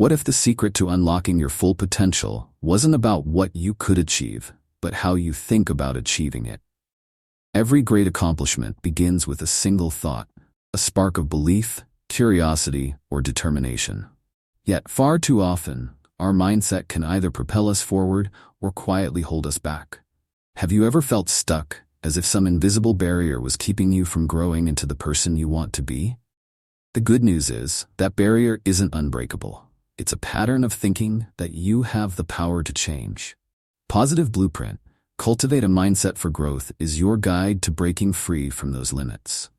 What if the secret to unlocking your full potential wasn't about what you could achieve, but how you think about achieving it? Every great accomplishment begins with a single thought, a spark of belief, curiosity, or determination. Yet far too often, our mindset can either propel us forward or quietly hold us back. Have you ever felt stuck, as if some invisible barrier was keeping you from growing into the person you want to be? The good news is that barrier isn't unbreakable. It's a pattern of thinking that you have the power to change. Positive Blueprint, Cultivate a Mindset for Growth is your guide to breaking free from those limits.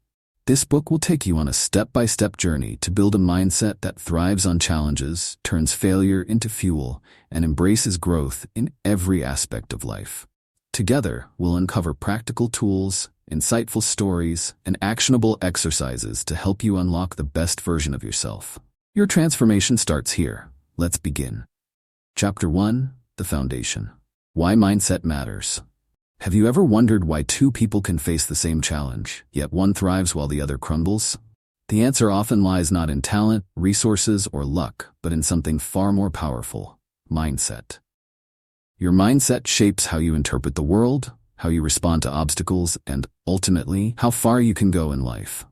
This book will take you on a step-by-step journey to build a mindset that thrives on challenges, turns failure into fuel, and embraces growth in every aspect of life. Together, we'll uncover practical tools, insightful stories, and actionable exercises to help you unlock the best version of yourself. Your transformation starts here. Let's begin. Chapter 1: The Foundation. Why Mindset Matters. Have you ever wondered why two people can face the same challenge, yet one thrives while the other crumbles? The answer often lies not in talent, resources, or luck, but in something far more powerful: mindset. Your mindset shapes how you interpret the world, how you respond to obstacles, and, ultimately, how far you can go in life.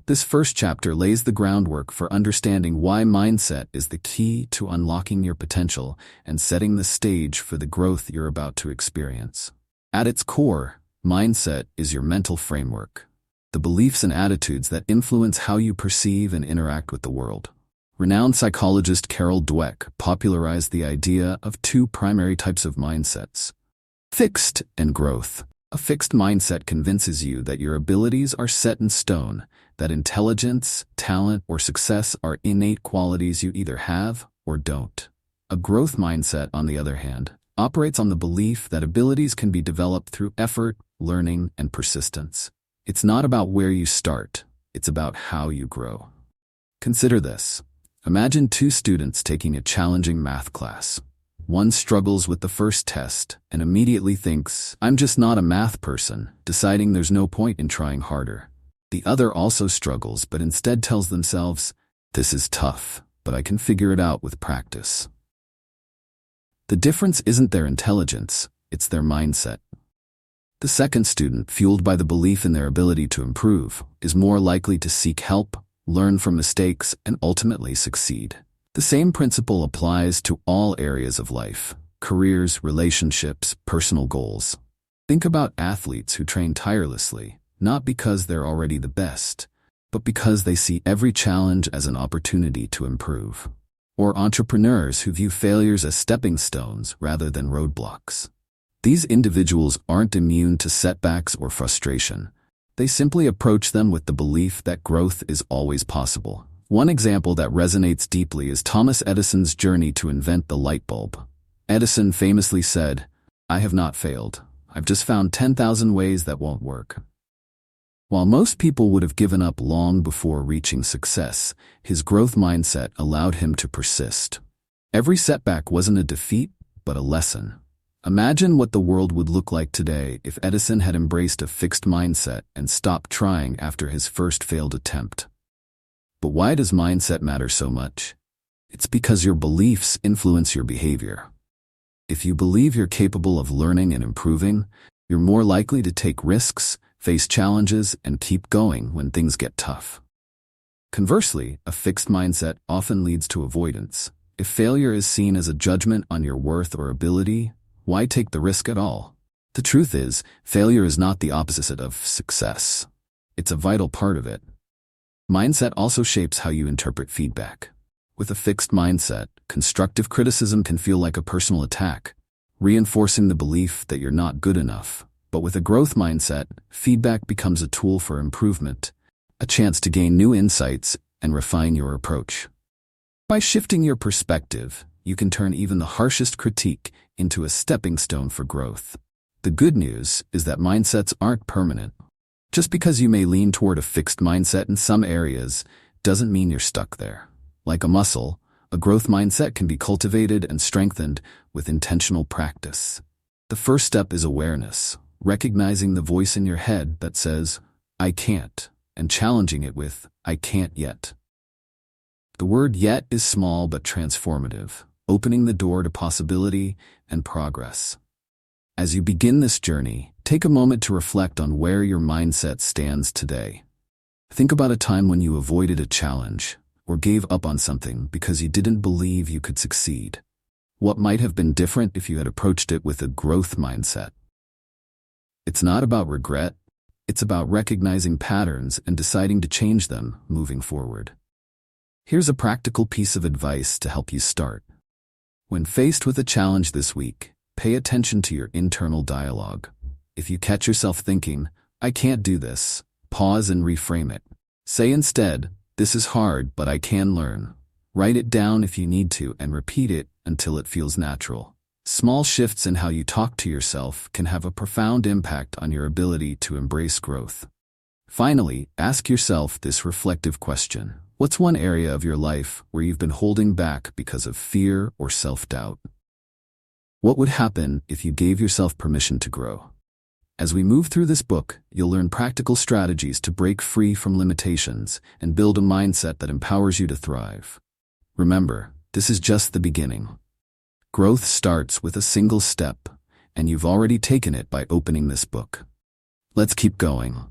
This first chapter lays the groundwork for understanding why mindset is the key to unlocking your potential and setting the stage for the growth you're about to experience. At its core, mindset is your mental framework, the beliefs and attitudes that influence how you perceive and interact with the world. Renowned psychologist Carol Dweck popularized the idea of two primary types of mindsets: fixed and growth. A fixed mindset convinces you that your abilities are set in stone, that intelligence, talent, or success are innate qualities you either have or don't. A growth mindset, on the other hand, operates on the belief that abilities can be developed through effort, learning, and persistence. It's not about where you start, it's about how you grow. Consider this. Imagine two students taking a challenging math class. One struggles with the first test and immediately thinks, "I'm just not a math person," deciding there's no point in trying harder. The other also struggles but instead tells themselves, "This is tough, but I can figure it out with practice." The difference isn't their intelligence, it's their mindset. The second student, fueled by the belief in their ability to improve, is more likely to seek help, learn from mistakes, and ultimately succeed. The same principle applies to all areas of life: careers, relationships, personal goals. Think about athletes who train tirelessly, not because they're already the best, but because they see every challenge as an opportunity to improve. Or entrepreneurs who view failures as stepping stones rather than roadblocks. These individuals aren't immune to setbacks or frustration. They simply approach them with the belief that growth is always possible. One example that resonates deeply is Thomas Edison's journey to invent the light bulb. Edison famously said, "I have not failed. I've just found 10,000 ways that won't work." While most people would have given up long before reaching success, his growth mindset allowed him to persist. Every setback wasn't a defeat, but a lesson. Imagine what the world would look like today if Edison had embraced a fixed mindset and stopped trying after his first failed attempt. But why does mindset matter so much? It's because your beliefs influence your behavior. If you believe you're capable of learning and improving, you're more likely to take risks, face challenges, and keep going when things get tough. Conversely, a fixed mindset often leads to avoidance. If failure is seen as a judgment on your worth or ability, why take the risk at all? The truth is, failure is not the opposite of success. It's a vital part of it. Mindset also shapes how you interpret feedback. With a fixed mindset, constructive criticism can feel like a personal attack, reinforcing the belief that you're not good enough. But with a growth mindset, feedback becomes a tool for improvement, a chance to gain new insights and refine your approach. By shifting your perspective, you can turn even the harshest critique into a stepping stone for growth. The good news is that mindsets aren't permanent. Just because you may lean toward a fixed mindset in some areas doesn't mean you're stuck there. Like a muscle, a growth mindset can be cultivated and strengthened with intentional practice. The first step is awareness, recognizing the voice in your head that says, "I can't," and challenging it with, "I can't yet." The word yet is small but transformative, opening the door to possibility and progress. As you begin this journey, take a moment to reflect on where your mindset stands today. Think about a time when you avoided a challenge or gave up on something because you didn't believe you could succeed. What might have been different if you had approached it with a growth mindset? It's not about regret, it's about recognizing patterns and deciding to change them moving forward. Here's a practical piece of advice to help you start. When faced with a challenge this week, pay attention to your internal dialogue. If you catch yourself thinking, "I can't do this," pause and reframe it. Say instead, "This is hard, but I can learn." Write it down if you need to and repeat it until it feels natural. Small shifts in how you talk to yourself can have a profound impact on your ability to embrace growth. Finally, ask yourself this reflective question. What's one area of your life where you've been holding back because of fear or self-doubt? What would happen if you gave yourself permission to grow? As we move through this book, you'll learn practical strategies to break free from limitations and build a mindset that empowers you to thrive. Remember, this is just the beginning. Growth starts with a single step, and you've already taken it by opening this book. Let's keep going.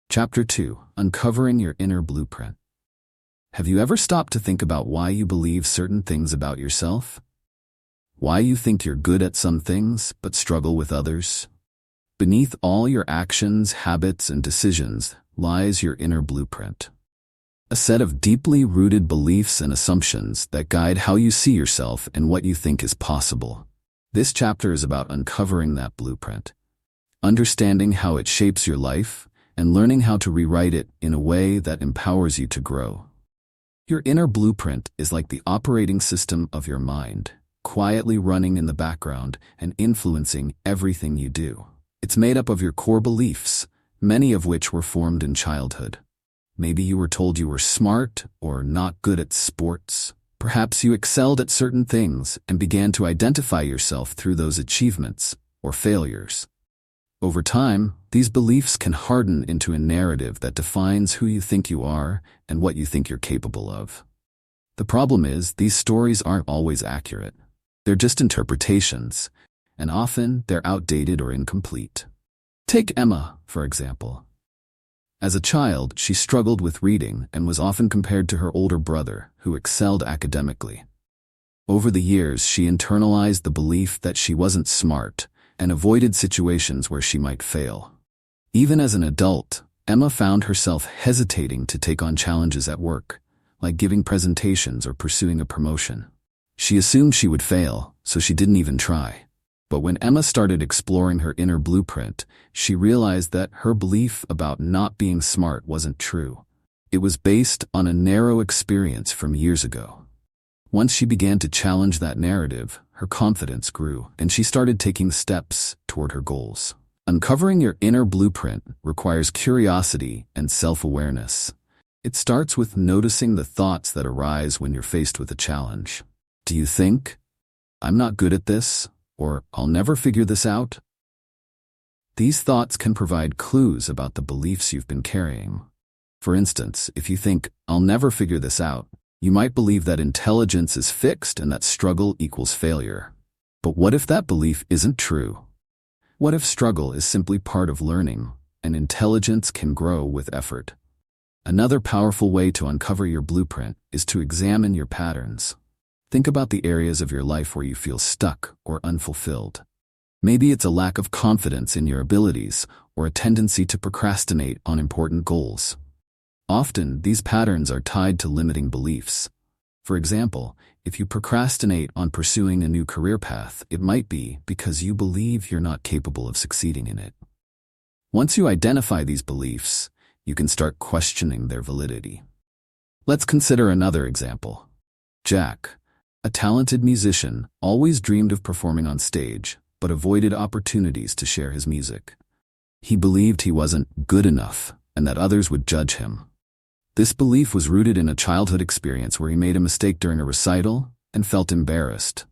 Chapter 2: Uncovering Your Inner Blueprint. Have you ever stopped to think about why you believe certain things about yourself? Why you think you're good at some things but struggle with others? Beneath all your actions, habits, and decisions lies your inner blueprint. A set of deeply rooted beliefs and assumptions that guide how you see yourself and what you think is possible. This chapter is about uncovering that blueprint, understanding how it shapes your life, and learning how to rewrite it in a way that empowers you to grow. Your inner blueprint is like the operating system of your mind, quietly running in the background and influencing everything you do. It's made up of your core beliefs, many of which were formed in childhood. Maybe you were told you were smart or not good at sports. Perhaps you excelled at certain things and began to identify yourself through those achievements or failures. Over time, these beliefs can harden into a narrative that defines who you think you are and what you think you're capable of. The problem is, these stories aren't always accurate. They're just interpretations, and often they're outdated or incomplete. Take Emma, for example. As a child, she struggled with reading and was often compared to her older brother, who excelled academically. Over the years, she internalized the belief that she wasn't smart and avoided situations where she might fail. Even as an adult, Emma found herself hesitating to take on challenges at work, like giving presentations or pursuing a promotion. She assumed she would fail, so she didn't even try. But when Emma started exploring her inner blueprint, she realized that her belief about not being smart wasn't true. It was based on a narrow experience from years ago. Once she began to challenge that narrative, her confidence grew, and she started taking steps toward her goals. Uncovering your inner blueprint requires curiosity and self-awareness. It starts with noticing the thoughts that arise when you're faced with a challenge. Do you think, "I'm not good at this," or "I'll never figure this out"? These thoughts can provide clues about the beliefs you've been carrying. For instance, if you think, "I'll never figure this out," you might believe that intelligence is fixed and that struggle equals failure. But what if that belief isn't true? What if struggle is simply part of learning, and intelligence can grow with effort? Another powerful way to uncover your blueprint is to examine your patterns. Think about the areas of your life where you feel stuck or unfulfilled. Maybe it's a lack of confidence in your abilities or a tendency to procrastinate on important goals. Often, these patterns are tied to limiting beliefs. For example, if you procrastinate on pursuing a new career path, it might be because you believe you're not capable of succeeding in it. Once you identify these beliefs, you can start questioning their validity. Let's consider another example. Jack, a talented musician, always dreamed of performing on stage, but avoided opportunities to share his music. He believed he wasn't good enough and that others would judge him. This belief was rooted in a childhood experience where he made a mistake during a recital and felt embarrassed.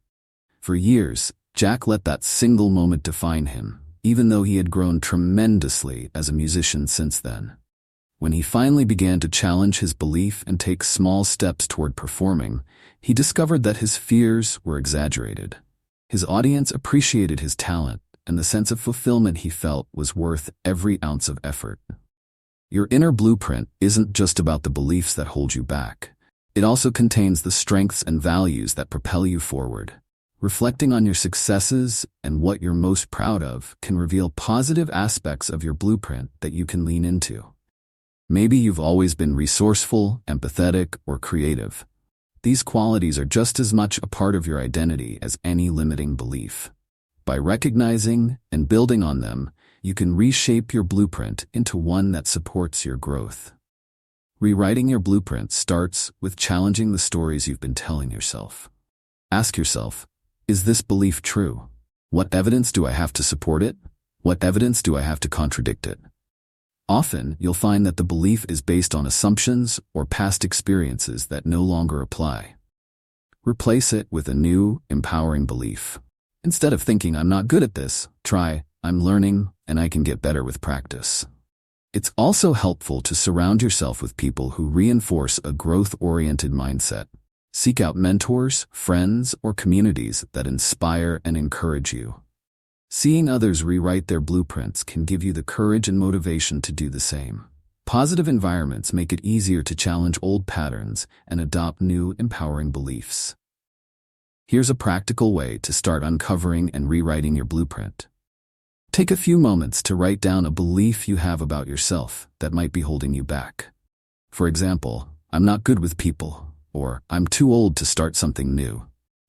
For years, Jack let that single moment define him, even though he had grown tremendously as a musician since then. When he finally began to challenge his belief and take small steps toward performing, he discovered that his fears were exaggerated. His audience appreciated his talent, and the sense of fulfillment he felt was worth every ounce of effort. Your inner blueprint isn't just about the beliefs that hold you back. It also contains the strengths and values that propel you forward. Reflecting on your successes and what you're most proud of can reveal positive aspects of your blueprint that you can lean into. Maybe you've always been resourceful, empathetic, or creative. These qualities are just as much a part of your identity as any limiting belief. By recognizing and building on them, you can reshape your blueprint into one that supports your growth. Rewriting your blueprint starts with challenging the stories you've been telling yourself. Ask yourself, is this belief true? What evidence do I have to support it? What evidence do I have to contradict it? Often, you'll find that the belief is based on assumptions or past experiences that no longer apply. Replace it with a new, empowering belief. Instead of thinking, I'm not good at this, try, I'm learning, and I can get better with practice. It's also helpful to surround yourself with people who reinforce a growth-oriented mindset. Seek out mentors, friends, or communities that inspire and encourage you. Seeing others rewrite their blueprints can give you the courage and motivation to do the same. Positive environments make it easier to challenge old patterns and adopt new, empowering beliefs. Here's a practical way to start uncovering and rewriting your blueprint. Take a few moments to write down a belief you have about yourself that might be holding you back. For example, I'm not good with people, or I'm too old to start something new.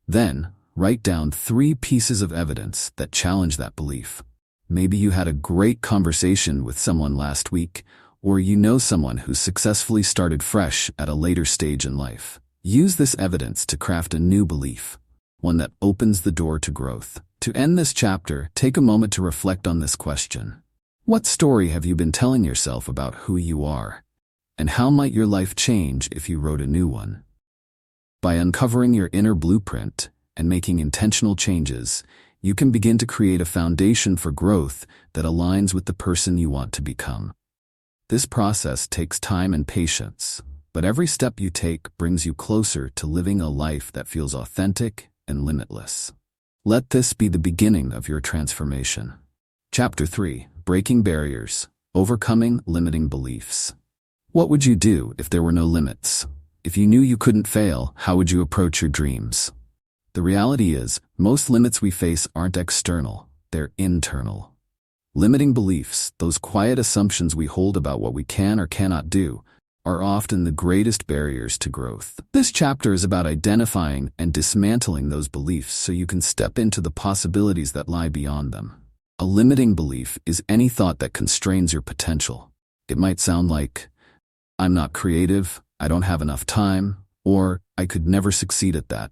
Then, write down 3 pieces of evidence that challenge that belief. Maybe you had a great conversation with someone last week, or you know someone who successfully started fresh at a later stage in life. Use this evidence to craft a new belief, one that opens the door to growth. To end this chapter, take a moment to reflect on this question. What story have you been telling yourself about who you are? And how might your life change if you wrote a new one? By uncovering your inner blueprint and making intentional changes, you can begin to create a foundation for growth that aligns with the person you want to become. This process takes time and patience, but every step you take brings you closer to living a life that feels authentic and limitless. Let this be the beginning of your transformation. Chapter 3: Breaking Barriers, Overcoming Limiting Beliefs. What would you do if there were no limits? If you knew you couldn't fail, how would you approach your dreams? The reality is, most limits we face aren't external, they're internal. Limiting beliefs, those quiet assumptions we hold about what we can or cannot do, are often the greatest barriers to growth. This chapter is about identifying and dismantling those beliefs so you can step into the possibilities that lie beyond them. A limiting belief is any thought that constrains your potential. It might sound like, I'm not creative, I don't have enough time, or I could never succeed at that.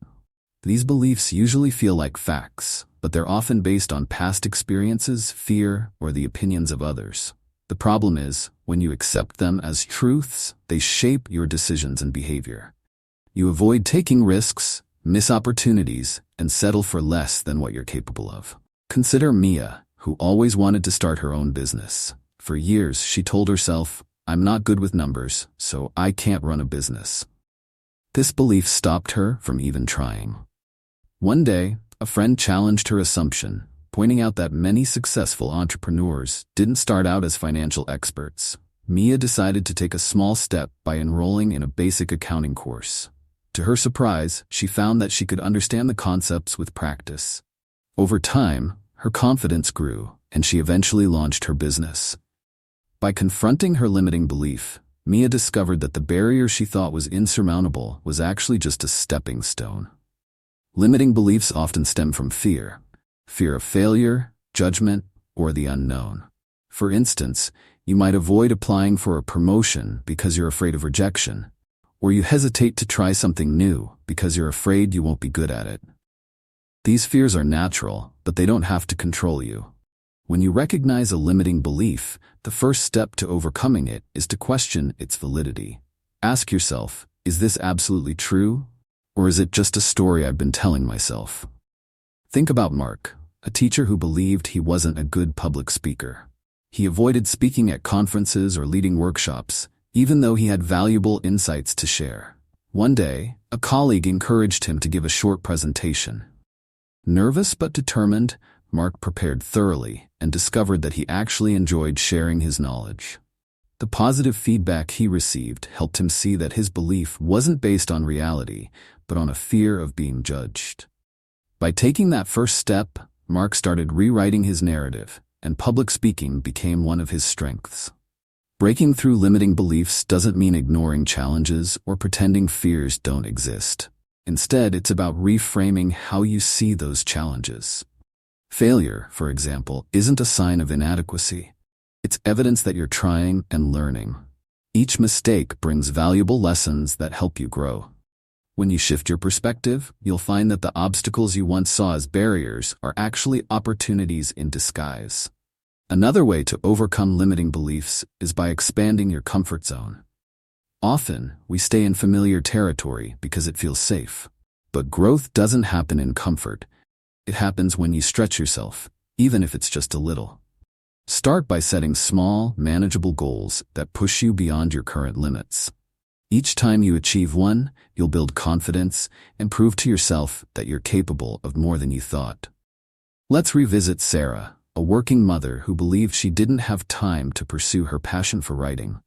These beliefs usually feel like facts, but they're often based on past experiences, fear, or the opinions of others. The problem is, when you accept them as truths, they shape your decisions and behavior. You avoid taking risks, miss opportunities, and settle for less than what you're capable of. Consider Mia, who always wanted to start her own business. For years, she told herself, I'm not good with numbers, so I can't run a business. This belief stopped her from even trying. One day, a friend challenged her assumption, pointing out that many successful entrepreneurs didn't start out as financial experts. Mia decided to take a small step by enrolling in a basic accounting course. To her surprise, she found that she could understand the concepts with practice. Over time, her confidence grew, and she eventually launched her business. By confronting her limiting belief, Mia discovered that the barrier she thought was insurmountable was actually just a stepping stone. Limiting beliefs often stem from fear of failure, judgment, or the unknown. For instance, you might avoid applying for a promotion because you're afraid of rejection, or you hesitate to try something new because you're afraid you won't be good at it. These fears are natural, but they don't have to control you. When you recognize a limiting belief, the first step to overcoming it is to question its validity. Ask yourself, is this absolutely true? Or is it just a story I've been telling myself? Think about Mark, a teacher who believed he wasn't a good public speaker. He avoided speaking at conferences or leading workshops, even though he had valuable insights to share. One day, a colleague encouraged him to give a short presentation. Nervous but determined, Mark prepared thoroughly and discovered that he actually enjoyed sharing his knowledge. The positive feedback he received helped him see that his belief wasn't based on reality, but on a fear of being judged. By taking that first step, Mark started rewriting his narrative, and public speaking became one of his strengths. Breaking through limiting beliefs doesn't mean ignoring challenges or pretending fears don't exist. Instead, it's about reframing how you see those challenges. Failure, for example, isn't a sign of inadequacy. It's evidence that you're trying and learning. Each mistake brings valuable lessons that help you grow. When you shift your perspective, you'll find that the obstacles you once saw as barriers are actually opportunities in disguise. Another way to overcome limiting beliefs is by expanding your comfort zone. Often, we stay in familiar territory because it feels safe. But growth doesn't happen in comfort. It happens when you stretch yourself, even if it's just a little. Start by setting small, manageable goals that push you beyond your current limits. Each time you achieve one, you'll build confidence and prove to yourself that you're capable of more than you thought. Let's revisit Sarah, a working mother who believed she didn't have time to pursue her passion for writing.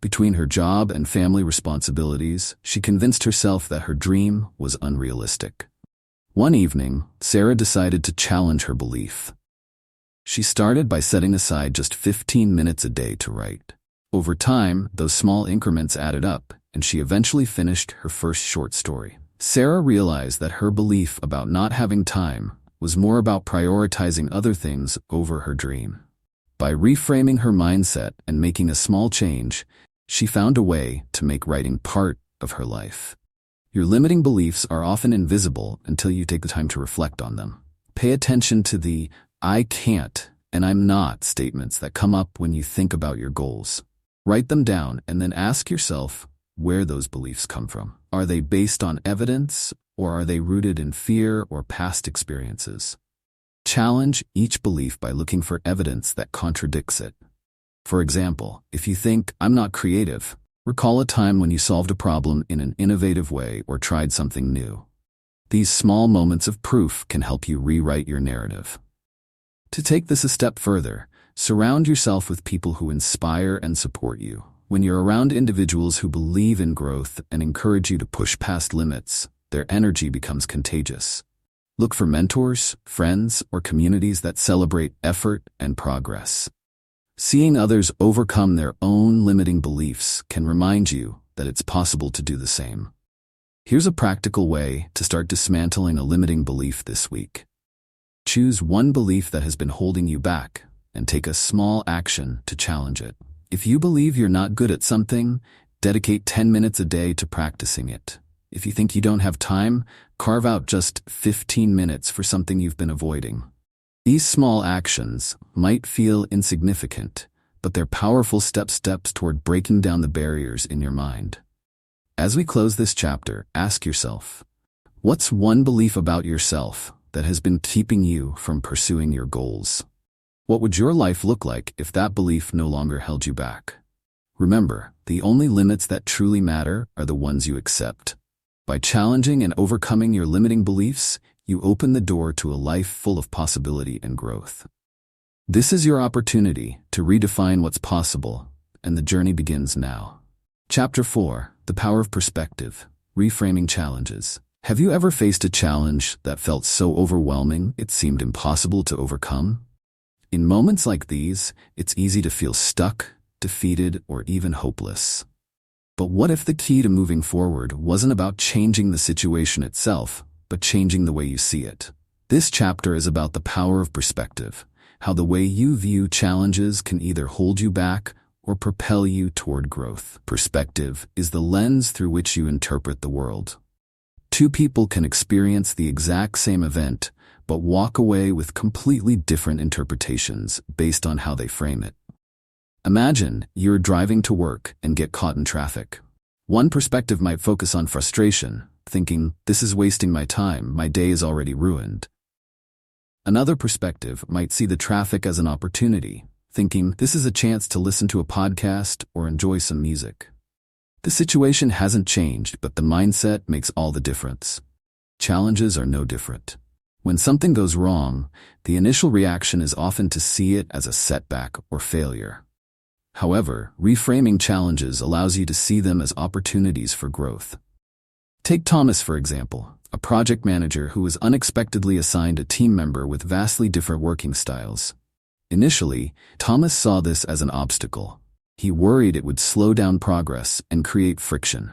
Between her job and family responsibilities, she convinced herself that her dream was unrealistic. One evening, Sarah decided to challenge her belief. She started by setting aside just 15 minutes a day to write. Over time, those small increments added up, and she eventually finished her first short story. Sarah realized that her belief about not having time was more about prioritizing other things over her dream. By reframing her mindset and making a small change, she found a way to make writing part of her life. Your limiting beliefs are often invisible until you take the time to reflect on them. Pay attention to the "I can't" and "I'm not" statements that come up when you think about your goals. Write them down and then ask yourself where those beliefs come from. Are they based on evidence, or are they rooted in fear or past experiences? Challenge each belief by looking for evidence that contradicts it. For example, if you think, "I'm not creative," recall a time when you solved a problem in an innovative way or tried something new. These small moments of proof can help you rewrite your narrative. To take this a step further, surround yourself with people who inspire and support you. When you're around individuals who believe in growth and encourage you to push past limits, their energy becomes contagious. Look for mentors, friends, or communities that celebrate effort and progress. Seeing others overcome their own limiting beliefs can remind you that it's possible to do the same. Here's a practical way to start dismantling a limiting belief this week. Choose one belief that has been holding you back and take a small action to challenge it. If you believe you're not good at something, dedicate 10 minutes a day to practicing it. If you think you don't have time, carve out just 15 minutes for something you've been avoiding. These small actions might feel insignificant, but they're powerful steps toward breaking down the barriers in your mind. As we close this chapter, ask yourself, what's one belief about yourself that has been keeping you from pursuing your goals? What would your life look like if that belief no longer held you back? Remember, the only limits that truly matter are the ones you accept. By challenging and overcoming your limiting beliefs, you open the door to a life full of possibility and growth. This is your opportunity to redefine what's possible, and the journey begins now. Chapter 4: The Power of Perspective, Reframing Challenges. Have you ever faced a challenge that felt so overwhelming it seemed impossible to overcome? In moments like these, it's easy to feel stuck, defeated, or even hopeless. But what if the key to moving forward wasn't about changing the situation itself, but changing the way you see it? This chapter is about the power of perspective, how the way you view challenges can either hold you back or propel you toward growth. Perspective is the lens through which you interpret the world. Two people can experience the exact same event, but walk away with completely different interpretations based on how they frame it. Imagine you're driving to work and get caught in traffic. One perspective might focus on frustration, thinking, "This is wasting my time, my day is already ruined." Another perspective might see the traffic as an opportunity, thinking, "This is a chance to listen to a podcast or enjoy some music." The situation hasn't changed, but the mindset makes all the difference. Challenges are no different. When something goes wrong, the initial reaction is often to see it as a setback or failure. However, reframing challenges allows you to see them as opportunities for growth. Take Thomas, for example, a project manager who was unexpectedly assigned a team member with vastly different working styles. Initially, Thomas saw this as an obstacle. He worried it would slow down progress and create friction.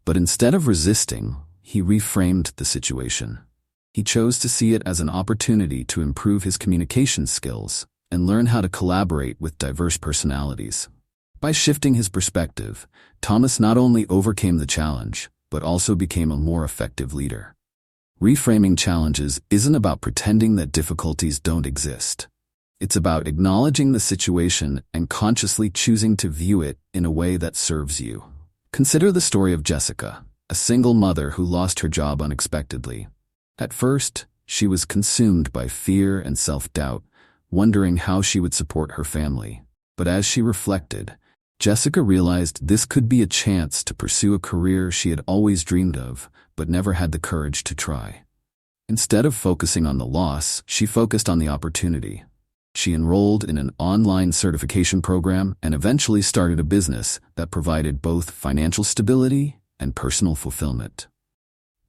But instead of resisting, he reframed the situation. He chose to see it as an opportunity to improve his communication skills and learn how to collaborate with diverse personalities. By shifting his perspective, Thomas not only overcame the challenge, but also became a more effective leader. Reframing challenges isn't about pretending that difficulties don't exist. It's about acknowledging the situation and consciously choosing to view it in a way that serves you. Consider the story of Jessica, a single mother who lost her job unexpectedly. At first, she was consumed by fear and self-doubt, wondering how she would support her family. But as she reflected, Jessica realized this could be a chance to pursue a career she had always dreamed of, but never had the courage to try. Instead of focusing on the loss, she focused on the opportunity. She enrolled in an online certification program and eventually started a business that provided both financial stability and personal fulfillment.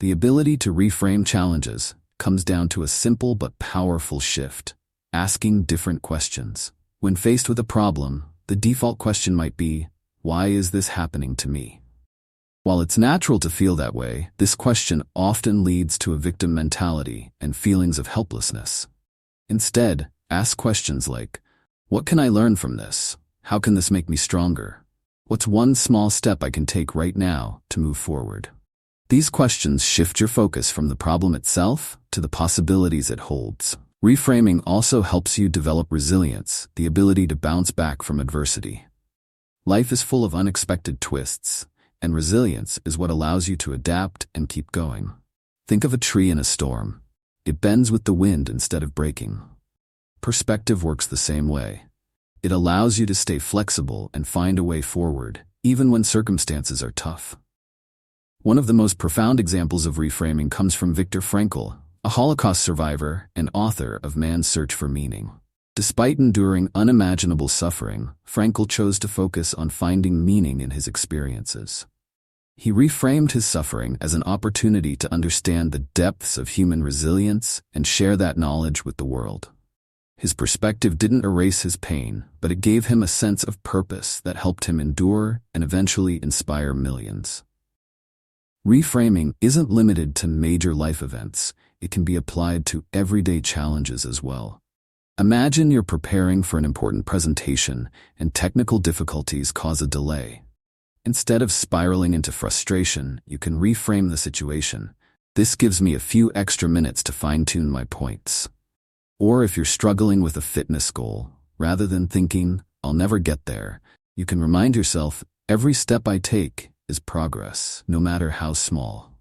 The ability to reframe challenges comes down to a simple but powerful shift: asking different questions. When faced with a problem, the default question might be, "Why is this happening to me?" While it's natural to feel that way, this question often leads to a victim mentality and feelings of helplessness. Instead, ask questions like, "What can I learn from this? How can this make me stronger? What's one small step I can take right now to move forward?" These questions shift your focus from the problem itself to the possibilities it holds. Reframing also helps you develop resilience, the ability to bounce back from adversity. Life is full of unexpected twists, and resilience is what allows you to adapt and keep going. Think of a tree in a storm. It bends with the wind instead of breaking. Perspective works the same way. It allows you to stay flexible and find a way forward, even when circumstances are tough. One of the most profound examples of reframing comes from Viktor Frankl, a Holocaust survivor and author of Man's Search for Meaning. Despite enduring unimaginable suffering, Frankl chose to focus on finding meaning in his experiences. He reframed his suffering as an opportunity to understand the depths of human resilience and share that knowledge with the world. His perspective didn't erase his pain, but it gave him a sense of purpose that helped him endure and eventually inspire millions. Reframing isn't limited to major life events. It can be applied to everyday challenges as well. Imagine you're preparing for an important presentation and technical difficulties cause a delay. Instead of spiraling into frustration, you can reframe the situation. "This gives me a few extra minutes to fine-tune my points." Or if you're struggling with a fitness goal, rather than thinking, "I'll never get there," you can remind yourself, "Every step I take is progress, no matter how small."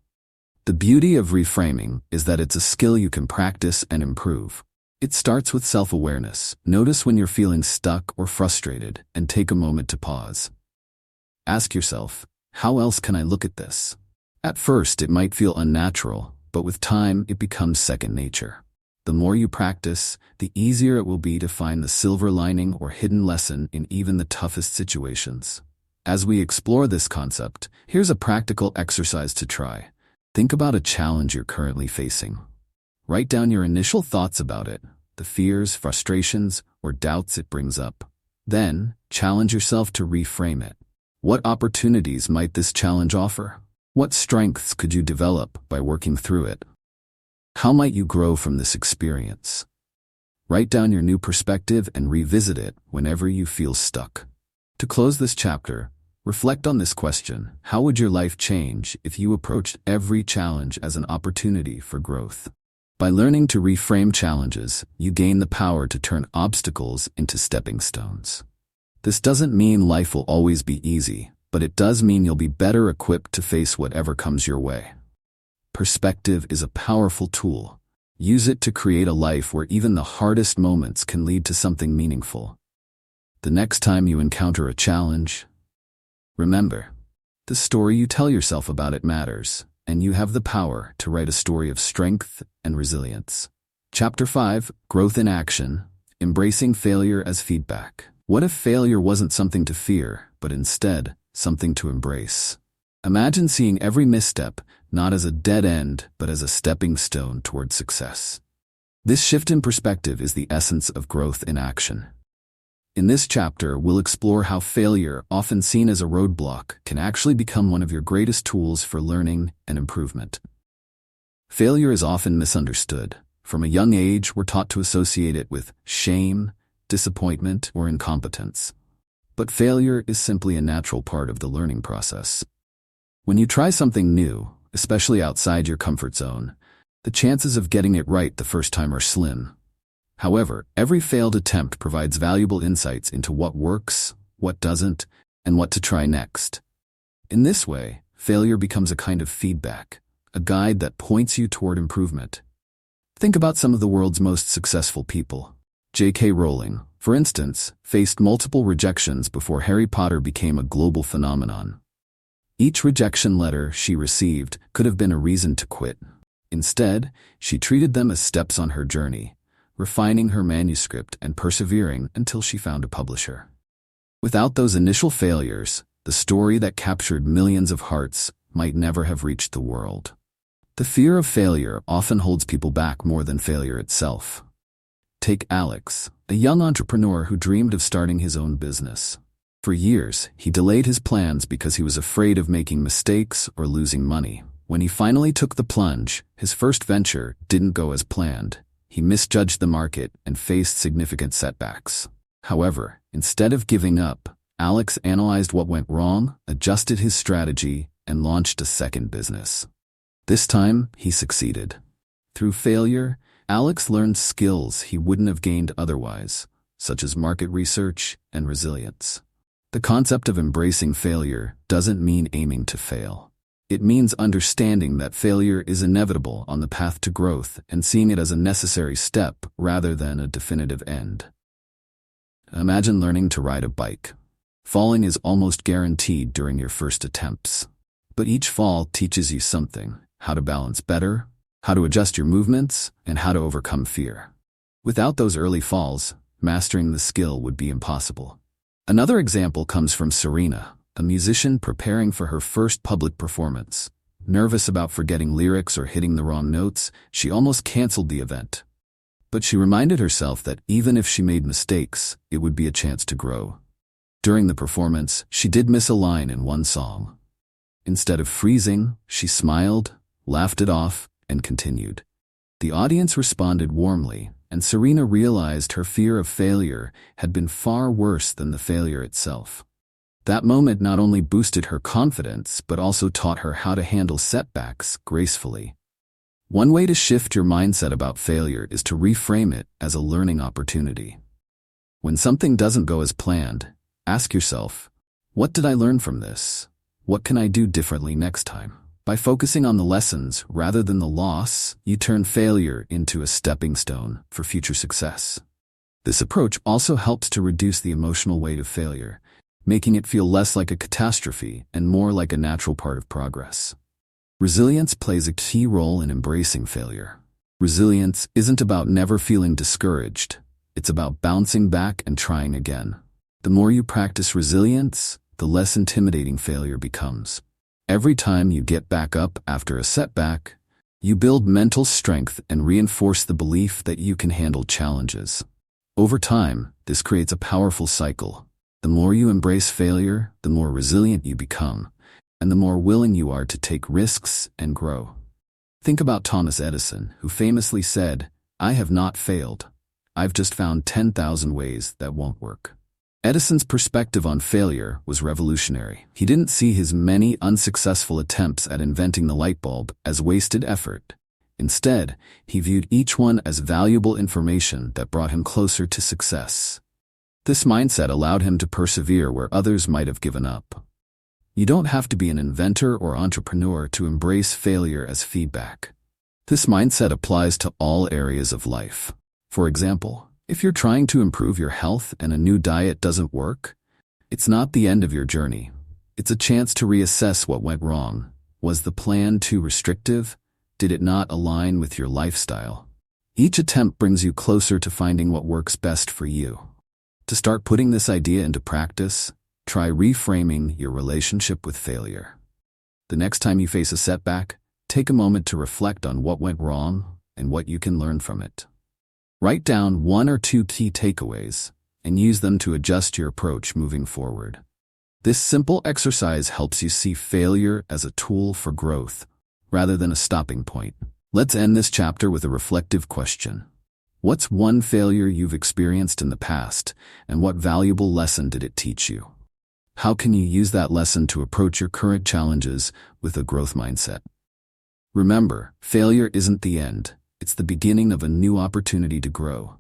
The beauty of reframing is that it's a skill you can practice and improve. It starts with self-awareness. Notice when you're feeling stuck or frustrated and take a moment to pause. Ask yourself, "How else can I look at this?" At first, it might feel unnatural, but with time, it becomes second nature. The more you practice, the easier it will be to find the silver lining or hidden lesson in even the toughest situations. As we explore this concept, here's a practical exercise to try. Think about a challenge you're currently facing. Write down your initial thoughts about it, the fears, frustrations, or doubts it brings up. Then, challenge yourself to reframe it. What opportunities might this challenge offer? What strengths could you develop by working through it? How might you grow from this experience? Write down your new perspective and revisit it whenever you feel stuck. To close this chapter, reflect on this question: how would your life change if you approached every challenge as an opportunity for growth? By learning to reframe challenges, you gain the power to turn obstacles into stepping stones. This doesn't mean life will always be easy, but it does mean you'll be better equipped to face whatever comes your way. Perspective is a powerful tool. Use it to create a life where even the hardest moments can lead to something meaningful. The next time you encounter a challenge, remember, The story you tell yourself about it matters, and you have the power to write a story of strength and resilience. Chapter 5, Growth in Action, Embracing Failure as Feedback. What if failure wasn't something to fear, but instead something to embrace? Imagine seeing every misstep not as a dead end, but as a stepping stone toward success. This shift in perspective is the essence of growth in action. In this chapter, we'll explore how failure, often seen as a roadblock, can actually become one of your greatest tools for learning and improvement. Failure is often misunderstood. From a young age, we're taught to associate it with shame, disappointment, or incompetence. But failure is simply a natural part of the learning process. When you try something new, especially outside your comfort zone, the chances of getting it right the first time are slim. However, every failed attempt provides valuable insights into what works, what doesn't, and what to try next. In this way, failure becomes a kind of feedback, a guide that points you toward improvement. Think about some of the world's most successful people. J.K. Rowling, for instance, faced multiple rejections before Harry Potter became a global phenomenon. Each rejection letter she received could have been a reason to quit. Instead, she treated them as steps on her journey, refining her manuscript and persevering until she found a publisher. Without those initial failures, the story that captured millions of hearts might never have reached the world. The fear of failure often holds people back more than failure itself. Take Alex, a young entrepreneur who dreamed of starting his own business. For years, he delayed his plans because he was afraid of making mistakes or losing money. When he finally took the plunge, his first venture didn't go as planned. He misjudged the market and faced significant setbacks. However, instead of giving up, Alex analyzed what went wrong, adjusted his strategy, and launched a second business. This time, he succeeded. Through failure, Alex learned skills he wouldn't have gained otherwise, such as market research and resilience. The concept of embracing failure doesn't mean aiming to fail. It means understanding that failure is inevitable on the path to growth and seeing it as a necessary step rather than a definitive end. Imagine learning to ride a bike. Falling is almost guaranteed during your first attempts. But each fall teaches you something: how to balance better, how to adjust your movements, and how to overcome fear. Without those early falls, mastering the skill would be impossible. Another example comes from Serena, a musician preparing for her first public performance. Nervous about forgetting lyrics or hitting the wrong notes, she almost canceled the event. But she reminded herself that even if she made mistakes, it would be a chance to grow. During the performance, she did miss a line in one song. Instead of freezing, she smiled, laughed it off, and continued. The audience responded warmly, and Serena realized her fear of failure had been far worse than the failure itself. That moment not only boosted her confidence, but also taught her how to handle setbacks gracefully. One way to shift your mindset about failure is to reframe it as a learning opportunity. When something doesn't go as planned, ask yourself, what did I learn from this? What can I do differently next time? By focusing on the lessons rather than the loss, you turn failure into a stepping stone for future success. This approach also helps to reduce the emotional weight of failure, making it feel less like a catastrophe and more like a natural part of progress. Resilience plays a key role in embracing failure. Resilience isn't about never feeling discouraged. It's about bouncing back and trying again. The more you practice resilience, the less intimidating failure becomes. Every time you get back up after a setback, you build mental strength and reinforce the belief that you can handle challenges. Over time, this creates a powerful cycle. The more you embrace failure, the more resilient you become, and the more willing you are to take risks and grow. Think about Thomas Edison, who famously said, "I have not failed. I've just found 10,000 ways that won't work." Edison's perspective on failure was revolutionary. He didn't see his many unsuccessful attempts at inventing the light bulb as wasted effort. Instead, he viewed each one as valuable information that brought him closer to success. This mindset allowed him to persevere where others might have given up. You don't have to be an inventor or entrepreneur to embrace failure as feedback. This mindset applies to all areas of life. For example, if you're trying to improve your health and a new diet doesn't work, it's not the end of your journey. It's a chance to reassess what went wrong. Was the plan too restrictive? Did it not align with your lifestyle? Each attempt brings you closer to finding what works best for you. To start putting this idea into practice, try reframing your relationship with failure. The next time you face a setback, take a moment to reflect on what went wrong and what you can learn from it. Write down 1 or 2 key takeaways and use them to adjust your approach moving forward. This simple exercise helps you see failure as a tool for growth rather than a stopping point. Let's end this chapter with a reflective question. What's one failure you've experienced in the past, and what valuable lesson did it teach you? How can you use that lesson to approach your current challenges with a growth mindset? Remember, failure isn't the end. It's the beginning of a new opportunity to grow.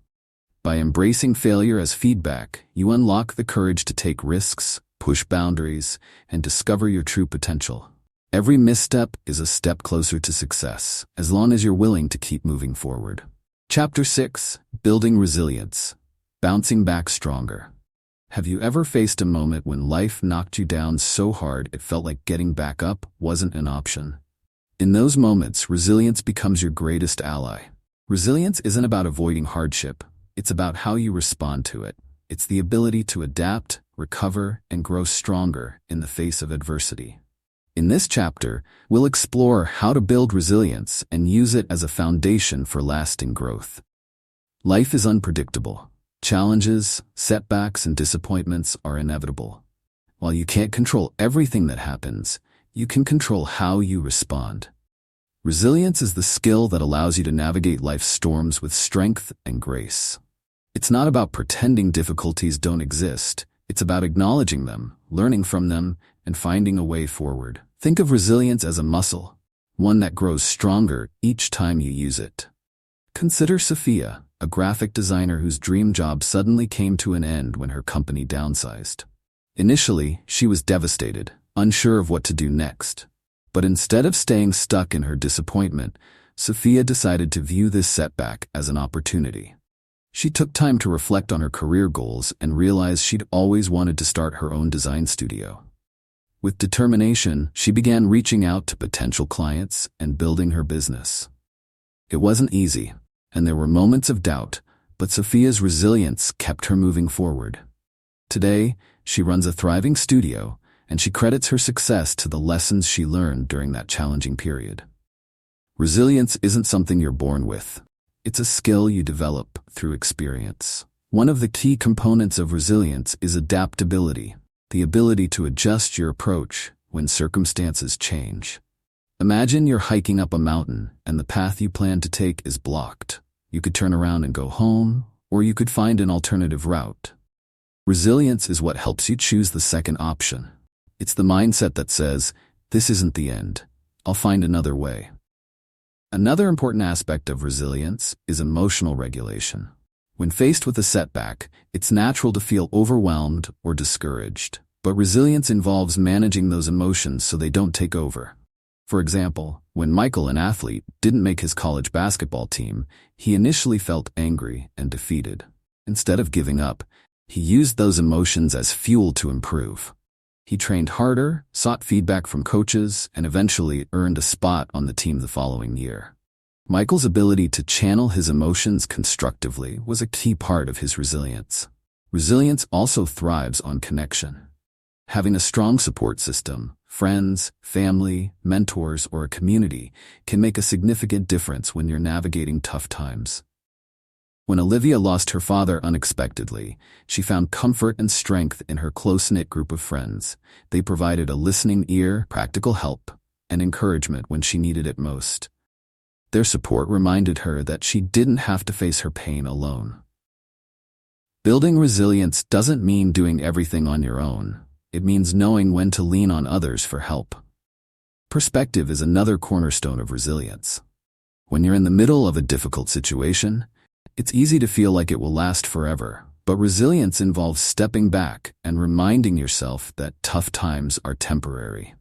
By embracing failure as feedback, you unlock the courage to take risks, push boundaries, and discover your true potential. Every misstep is a step closer to success, as long as you're willing to keep moving forward. Chapter 6: Building Resilience. Bouncing Back Stronger. Have you ever faced a moment when life knocked you down so hard it felt like getting back up wasn't an option? In those moments, resilience becomes your greatest ally. Resilience isn't about avoiding hardship. It's about how you respond to it. It's the ability to adapt, recover, and grow stronger in the face of adversity. In this chapter, we'll explore how to build resilience and use it as a foundation for lasting growth. Life is unpredictable. Challenges, setbacks, and disappointments are inevitable. While you can't control everything that happens, you can control how you respond. Resilience is the skill that allows you to navigate life's storms with strength and grace. It's not about pretending difficulties don't exist. It's about acknowledging them, learning from them, and finding a way forward. Think of resilience as a muscle, one that grows stronger each time you use it. Consider Sophia, a graphic designer whose dream job suddenly came to an end when her company downsized. Initially, she was devastated, unsure of what to do next. But instead of staying stuck in her disappointment, Sophia decided to view this setback as an opportunity. She took time to reflect on her career goals and realized she'd always wanted to start her own design studio. With determination, she began reaching out to potential clients and building her business. It wasn't easy, and there were moments of doubt, but Sophia's resilience kept her moving forward. Today, she runs a thriving studio, and she credits her success to the lessons she learned during that challenging period. Resilience isn't something you're born with. It's a skill you develop through experience. One of the key components of resilience is adaptability, the ability to adjust your approach when circumstances change. Imagine you're hiking up a mountain and the path you plan to take is blocked. You could turn around and go home, or you could find an alternative route. Resilience is what helps you choose the second option. It's the mindset that says, "This isn't the end. I'll find another way." Another important aspect of resilience is emotional regulation. When faced with a setback, it's natural to feel overwhelmed or discouraged, but resilience involves managing those emotions so they don't take over. For example, when Michael, an athlete, didn't make his college basketball team, he initially felt angry and defeated. Instead of giving up, he used those emotions as fuel to improve. He trained harder, sought feedback from coaches, and eventually earned a spot on the team the following year. Michael's ability to channel his emotions constructively was a key part of his resilience. Resilience also thrives on connection. Having a strong support system, friends, family, mentors, or a community can make a significant difference when you're navigating tough times. When Olivia lost her father unexpectedly, she found comfort and strength in her close-knit group of friends. They provided a listening ear, practical help, and encouragement when she needed it most. Their support reminded her that she didn't have to face her pain alone. Building resilience doesn't mean doing everything on your own. It means knowing when to lean on others for help. Perspective is another cornerstone of resilience. When you're in the middle of a difficult situation, it's easy to feel like it will last forever, but resilience involves stepping back and reminding yourself that tough times are temporary.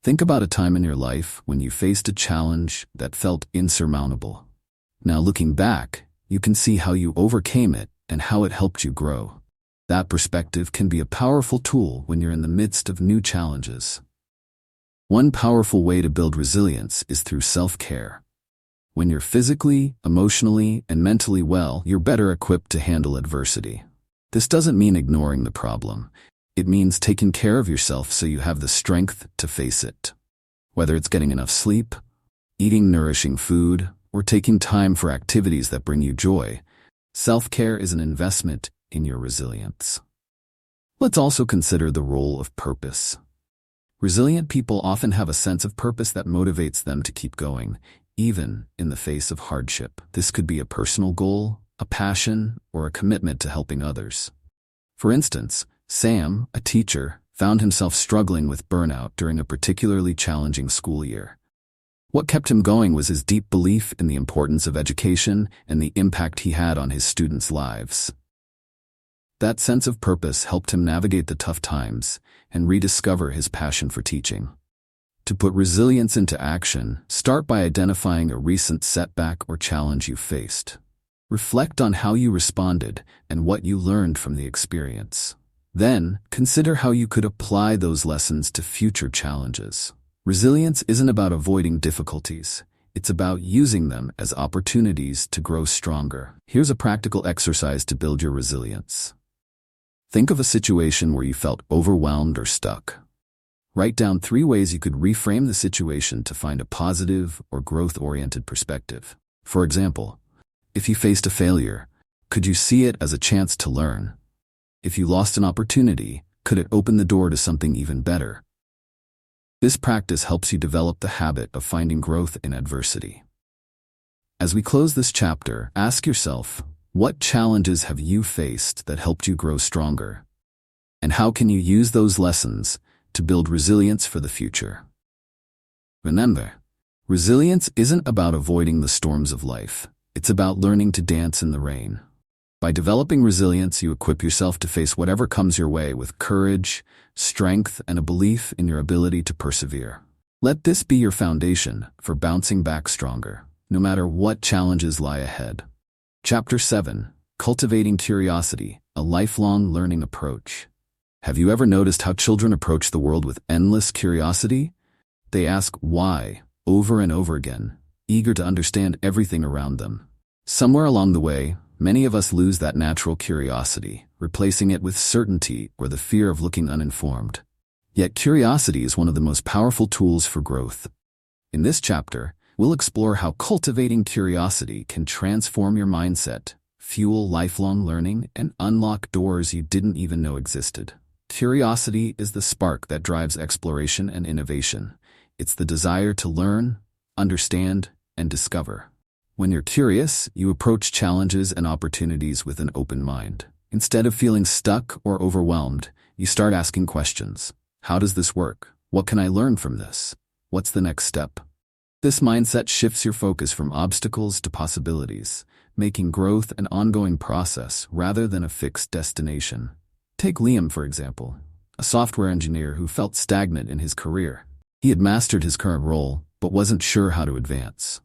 Think about a time in your life when you faced a challenge that felt insurmountable. Now looking back, you can see how you overcame it and how it helped you grow. That perspective can be a powerful tool when you're in the midst of new challenges. One powerful way to build resilience is through self-care. When you're physically, emotionally, and mentally well, you're better equipped to handle adversity. This doesn't mean ignoring the problem. It means taking care of yourself so you have the strength to face it. Whether it's getting enough sleep, eating nourishing food, or taking time for activities that bring you joy, self-care is an investment in your resilience. Let's also consider the role of purpose. Resilient people often have a sense of purpose that motivates them to keep going, even in the face of hardship. This could be a personal goal, a passion, or a commitment to helping others. For instance, Sam, a teacher, found himself struggling with burnout during a particularly challenging school year. What kept him going was his deep belief in the importance of education and the impact he had on his students' lives. That sense of purpose helped him navigate the tough times and rediscover his passion for teaching. To put resilience into action, start by identifying a recent setback or challenge you faced. Reflect on how you responded and what you learned from the experience. Then, consider how you could apply those lessons to future challenges. Resilience isn't about avoiding difficulties. It's about using them as opportunities to grow stronger. Here's a practical exercise to build your resilience. Think of a situation where you felt overwhelmed or stuck. Write down 3 ways you could reframe the situation to find a positive or growth-oriented perspective. For example, if you faced a failure, could you see it as a chance to learn? If you lost an opportunity, could it open the door to something even better? This practice helps you develop the habit of finding growth in adversity. As we close this chapter, ask yourself, what challenges have you faced that helped you grow stronger? And how can you use those lessons to build resilience for the future? Remember, resilience isn't about avoiding the storms of life. It's about learning to dance in the rain. By developing resilience, you equip yourself to face whatever comes your way with courage, strength, and a belief in your ability to persevere. Let this be your foundation for bouncing back stronger, no matter what challenges lie ahead. Chapter 7: Cultivating Curiosity, a Lifelong Learning Approach. Have you ever noticed how children approach the world with endless curiosity? They ask why over and over again, eager to understand everything around them. Somewhere along the way, many of us lose that natural curiosity, replacing it with certainty or the fear of looking uninformed. Yet curiosity is one of the most powerful tools for growth. In this chapter, we'll explore how cultivating curiosity can transform your mindset, fuel lifelong learning, and unlock doors you didn't even know existed. Curiosity is the spark that drives exploration and innovation. It's the desire to learn, understand, and discover. When you're curious, you approach challenges and opportunities with an open mind. Instead of feeling stuck or overwhelmed, you start asking questions. How does this work? What can I learn from this? What's the next step? This mindset shifts your focus from obstacles to possibilities, making growth an ongoing process rather than a fixed destination. Take Liam, for example, a software engineer who felt stagnant in his career. He had mastered his current role, but wasn't sure how to advance.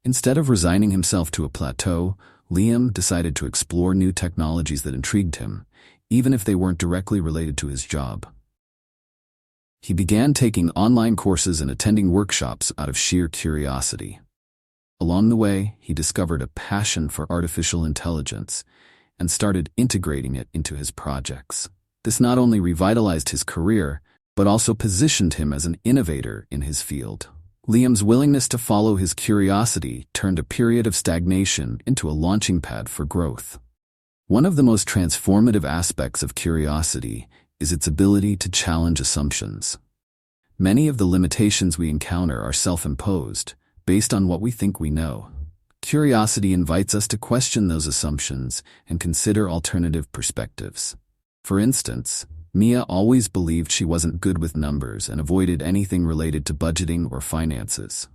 Instead of resigning himself to a plateau, Liam decided to explore new technologies that intrigued him, even if they weren't directly related to his job. He began taking online courses and attending workshops out of sheer curiosity. Along the way, he discovered a passion for artificial intelligence and started integrating it into his projects. This not only revitalized his career, but also positioned him as an innovator in his field. Liam's willingness to follow his curiosity turned a period of stagnation into a launching pad for growth. One of the most transformative aspects of curiosity is its ability to challenge assumptions. Many of the limitations we encounter are self-imposed, based on what we think we know. Curiosity invites us to question those assumptions and consider alternative perspectives. For instance, Mia always believed she wasn't good with numbers and avoided anything related to budgeting or finances.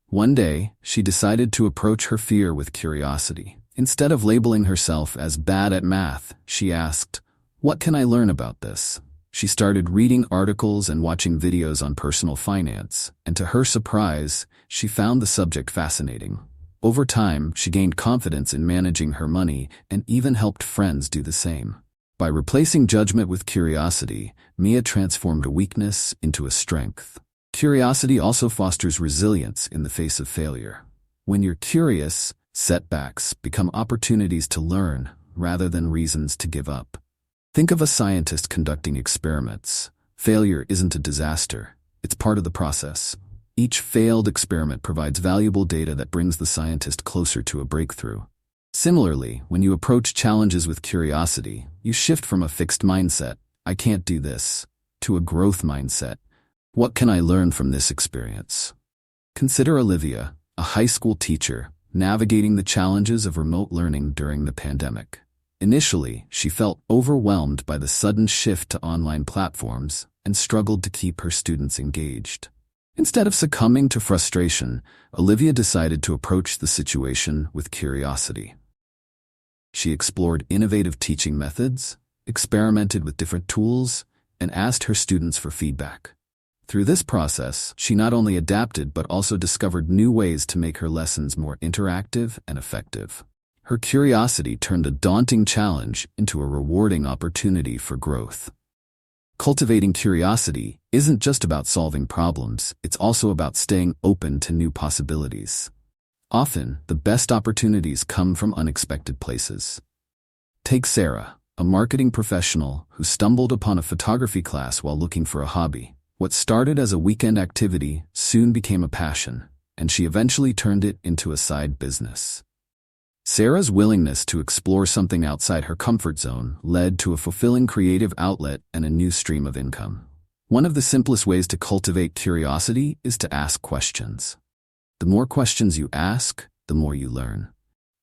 One day, she decided to approach her fear with curiosity. Instead of labeling herself as bad at math, she asked, "What can I learn about this?" She started reading articles and watching videos on personal finance, and to her surprise, she found the subject fascinating. Over time, she gained confidence in managing her money and even helped friends do the same. By replacing judgment with curiosity, Mia transformed a weakness into a strength. Curiosity also fosters resilience in the face of failure. When you're curious, setbacks become opportunities to learn rather than reasons to give up. Think of a scientist conducting experiments. Failure isn't a disaster, it's part of the process. Each failed experiment provides valuable data that brings the scientist closer to a breakthrough. Similarly, when you approach challenges with curiosity, you shift from a fixed mindset, "I can't do this," to a growth mindset. "What can I learn from this experience?" Consider Olivia, a high school teacher, navigating the challenges of remote learning during the pandemic. Initially, she felt overwhelmed by the sudden shift to online platforms and struggled to keep her students engaged. Instead of succumbing to frustration, Olivia decided to approach the situation with curiosity. She explored innovative teaching methods, experimented with different tools, and asked her students for feedback. Through this process, she not only adapted but also discovered new ways to make her lessons more interactive and effective. Her curiosity turned a daunting challenge into a rewarding opportunity for growth. Cultivating curiosity isn't just about solving problems, it's also about staying open to new possibilities. Often, the best opportunities come from unexpected places. Take Sarah, a marketing professional who stumbled upon a photography class while looking for a hobby. What started as a weekend activity soon became a passion, and she eventually turned it into a side business. Sarah's willingness to explore something outside her comfort zone led to a fulfilling creative outlet and a new stream of income. One of the simplest ways to cultivate curiosity is to ask questions. The more questions you ask, the more you learn.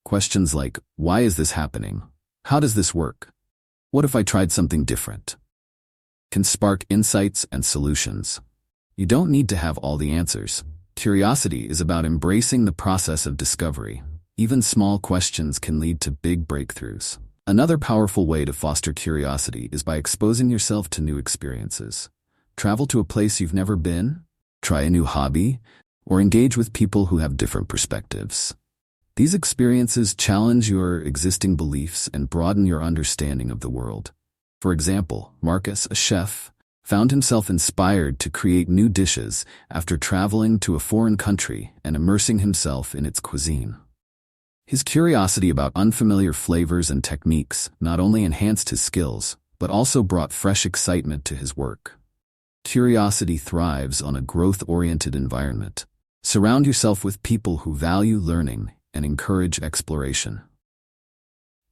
Questions like, "Why is this happening? How does this work? What if I tried something different?" can spark insights and solutions. You don't need to have all the answers. Curiosity is about embracing the process of discovery. Even small questions can lead to big breakthroughs. Another powerful way to foster curiosity is by exposing yourself to new experiences. Travel to a place you've never been, try a new hobby, or engage with people who have different perspectives. These experiences challenge your existing beliefs and broaden your understanding of the world. For example, Marcus, a chef, found himself inspired to create new dishes after traveling to a foreign country and immersing himself in its cuisine. His curiosity about unfamiliar flavors and techniques not only enhanced his skills, but also brought fresh excitement to his work. Curiosity thrives on a growth-oriented environment. Surround yourself with people who value learning and encourage exploration.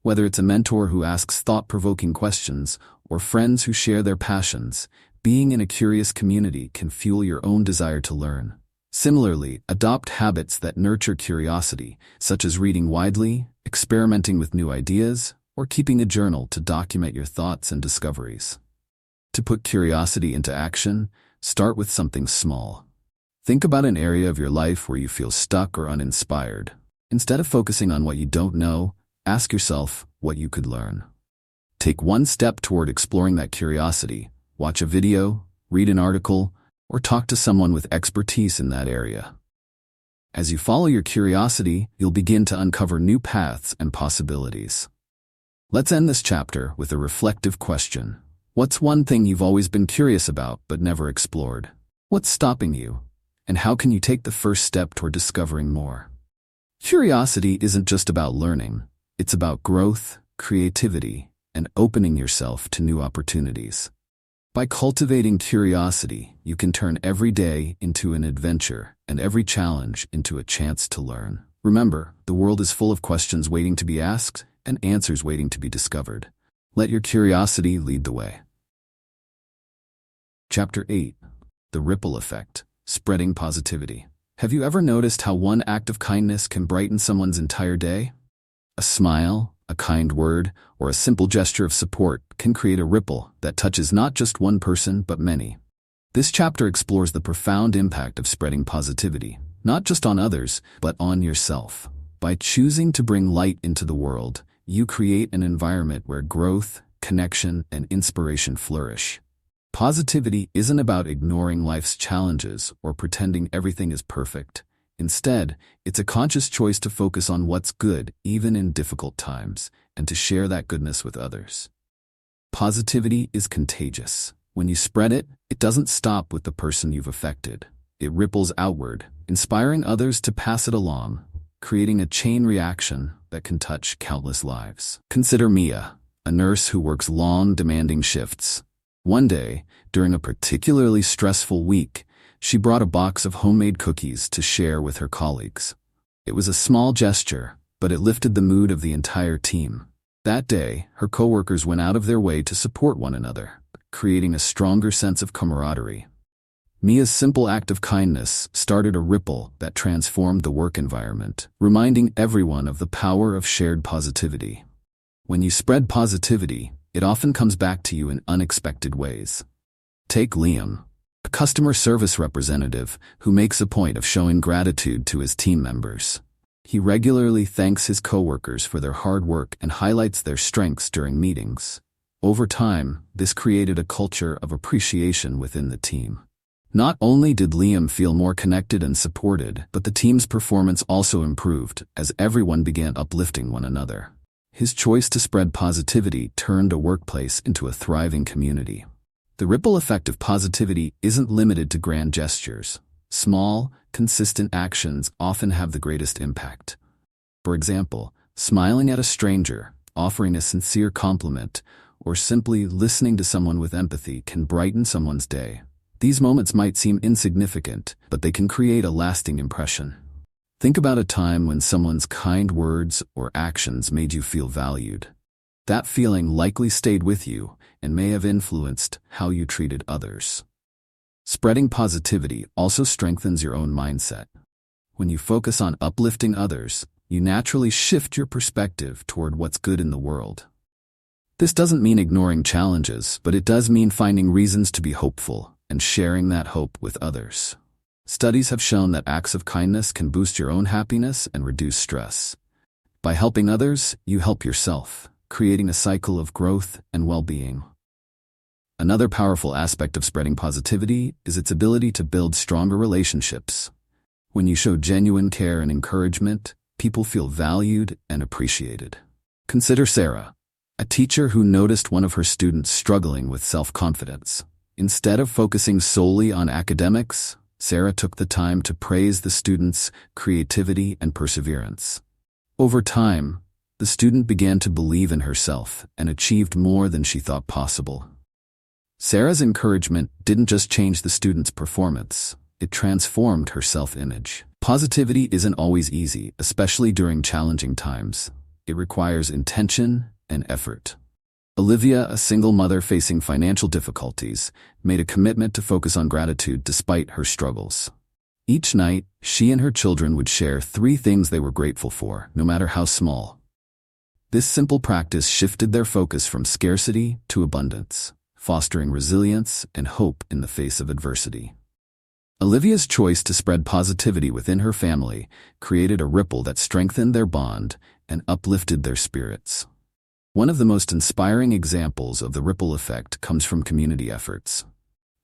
Whether it's a mentor who asks thought-provoking questions or friends who share their passions, being in a curious community can fuel your own desire to learn. Similarly, adopt habits that nurture curiosity, such as reading widely, experimenting with new ideas, or keeping a journal to document your thoughts and discoveries. To put curiosity into action, start with something small. Think about an area of your life where you feel stuck or uninspired. Instead of focusing on what you don't know, ask yourself what you could learn. Take one step toward exploring that curiosity. Watch a video, read an article, or talk to someone with expertise in that area. As you follow your curiosity, you'll begin to uncover new paths and possibilities. Let's end this chapter with a reflective question. What's one thing you've always been curious about but never explored? What's stopping you? And how can you take the first step toward discovering more? Curiosity isn't just about learning. It's about growth, creativity, and opening yourself to new opportunities. By cultivating curiosity, you can turn every day into an adventure and every challenge into a chance to learn. Remember, the world is full of questions waiting to be asked and answers waiting to be discovered. Let your curiosity lead the way. Chapter 8. The Ripple Effect. Spreading Positivity. Have you ever noticed how one act of kindness can brighten someone's entire day? A smile, a kind word, or a simple gesture of support can create a ripple that touches not just one person but many. This chapter explores the profound impact of spreading positivity, not just on others, but on yourself. By choosing to bring light into the world, you create an environment where growth, connection, and inspiration flourish. Positivity isn't about ignoring life's challenges or pretending everything is perfect. Instead, it's a conscious choice to focus on what's good even in difficult times, and to share that goodness with others. Positivity is contagious. When you spread it, it doesn't stop with the person you've affected. It ripples outward, inspiring others to pass it along, creating a chain reaction that can touch countless lives. Consider Mia, a nurse who works long, demanding shifts. One day, during a particularly stressful week, she brought a box of homemade cookies to share with her colleagues. It was a small gesture, but it lifted the mood of the entire team. That day, her coworkers went out of their way to support one another, creating a stronger sense of camaraderie. Mia's simple act of kindness started a ripple that transformed the work environment, reminding everyone of the power of shared positivity. When you spread positivity, it often comes back to you in unexpected ways. Take Liam, a customer service representative who makes a point of showing gratitude to his team members. He regularly thanks his coworkers for their hard work and highlights their strengths during meetings. Over time, this created a culture of appreciation within the team. Not only did Liam feel more connected and supported, but the team's performance also improved as everyone began uplifting one another. His choice to spread positivity turned a workplace into a thriving community. The ripple effect of positivity isn't limited to grand gestures. Small, consistent actions often have the greatest impact. For example, smiling at a stranger, offering a sincere compliment, or simply listening to someone with empathy can brighten someone's day. These moments might seem insignificant, but they can create a lasting impression. Think about a time when someone's kind words or actions made you feel valued. That feeling likely stayed with you and may have influenced how you treated others. Spreading positivity also strengthens your own mindset. When you focus on uplifting others, you naturally shift your perspective toward what's good in the world. This doesn't mean ignoring challenges, but it does mean finding reasons to be hopeful and sharing that hope with others. Studies have shown that acts of kindness can boost your own happiness and reduce stress. By helping others, you help yourself, creating a cycle of growth and well-being. Another powerful aspect of spreading positivity is its ability to build stronger relationships. When you show genuine care and encouragement, people feel valued and appreciated. Consider Sarah, a teacher who noticed one of her students struggling with self-confidence. Instead of focusing solely on academics, Sarah took the time to praise the student's creativity and perseverance. Over time, the student began to believe in herself and achieved more than she thought possible. Sarah's encouragement didn't just change the student's performance, it transformed her self-image. Positivity isn't always easy, especially during challenging times. It requires intention and effort. Olivia, a single mother facing financial difficulties, made a commitment to focus on gratitude despite her struggles. Each night, she and her children would share 3 things they were grateful for, no matter how small. This simple practice shifted their focus from scarcity to abundance, fostering resilience and hope in the face of adversity. Olivia's choice to spread positivity within her family created a ripple that strengthened their bond and uplifted their spirits. One of the most inspiring examples of the ripple effect comes from community efforts.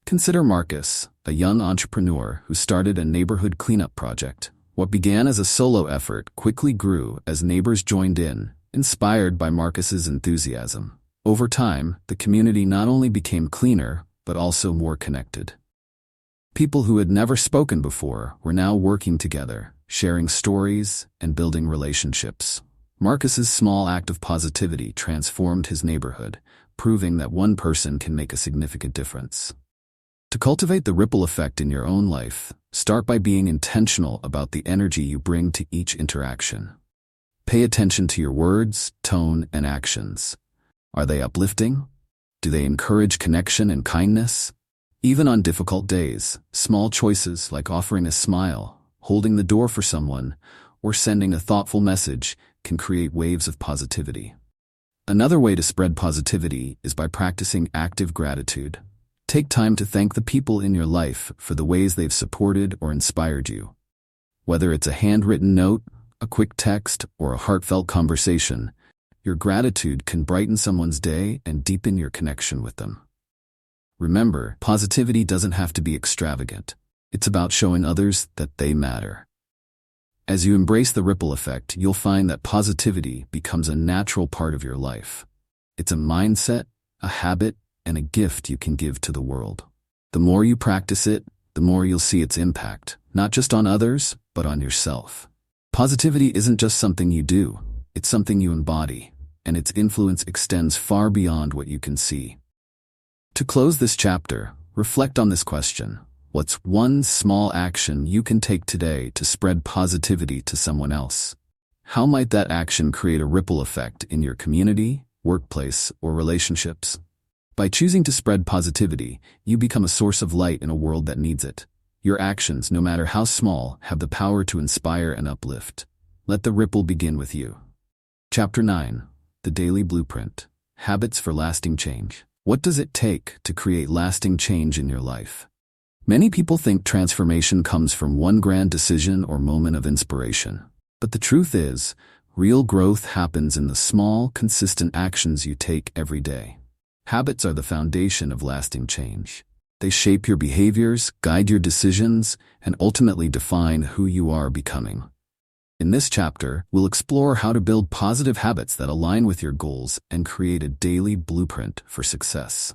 Consider Marcus, a young entrepreneur who started a neighborhood cleanup project. What began as a solo effort quickly grew as neighbors joined in, inspired by Marcus's enthusiasm. Over time, the community not only became cleaner, but also more connected. People who had never spoken before were now working together, sharing stories and building relationships. Marcus's small act of positivity transformed his neighborhood, proving that one person can make a significant difference. To cultivate the ripple effect in your own life, start by being intentional about the energy you bring to each interaction. Pay attention to your words, tone, and actions. Are they uplifting? Do they encourage connection and kindness? Even on difficult days, small choices like offering a smile, holding the door for someone, or sending a thoughtful message can create waves of positivity. Another way to spread positivity is by practicing active gratitude. Take time to thank the people in your life for the ways they've supported or inspired you. Whether it's a handwritten note, a quick text, or a heartfelt conversation, your gratitude can brighten someone's day and deepen your connection with them. Remember, positivity doesn't have to be extravagant. It's about showing others that they matter. As you embrace the ripple effect, you'll find that positivity becomes a natural part of your life. It's a mindset, a habit, and a gift you can give to the world. The more you practice it, the more you'll see its impact, not just on others, but on yourself. Positivity isn't just something you do, it's something you embody, and its influence extends far beyond what you can see. To close this chapter, reflect on this question. What's one small action you can take today to spread positivity to someone else? How might that action create a ripple effect in your community, workplace, or relationships? By choosing to spread positivity, you become a source of light in a world that needs it. Your actions, no matter how small, have the power to inspire and uplift. Let the ripple begin with you. Chapter 9. The Daily Blueprint. Habits for Lasting Change. What does it take to create lasting change in your life? Many people think transformation comes from one grand decision or moment of inspiration. But the truth is, real growth happens in the small, consistent actions you take every day. Habits are the foundation of lasting change. They shape your behaviors, guide your decisions, and ultimately define who you are becoming. In this chapter, we'll explore how to build positive habits that align with your goals and create a daily blueprint for success.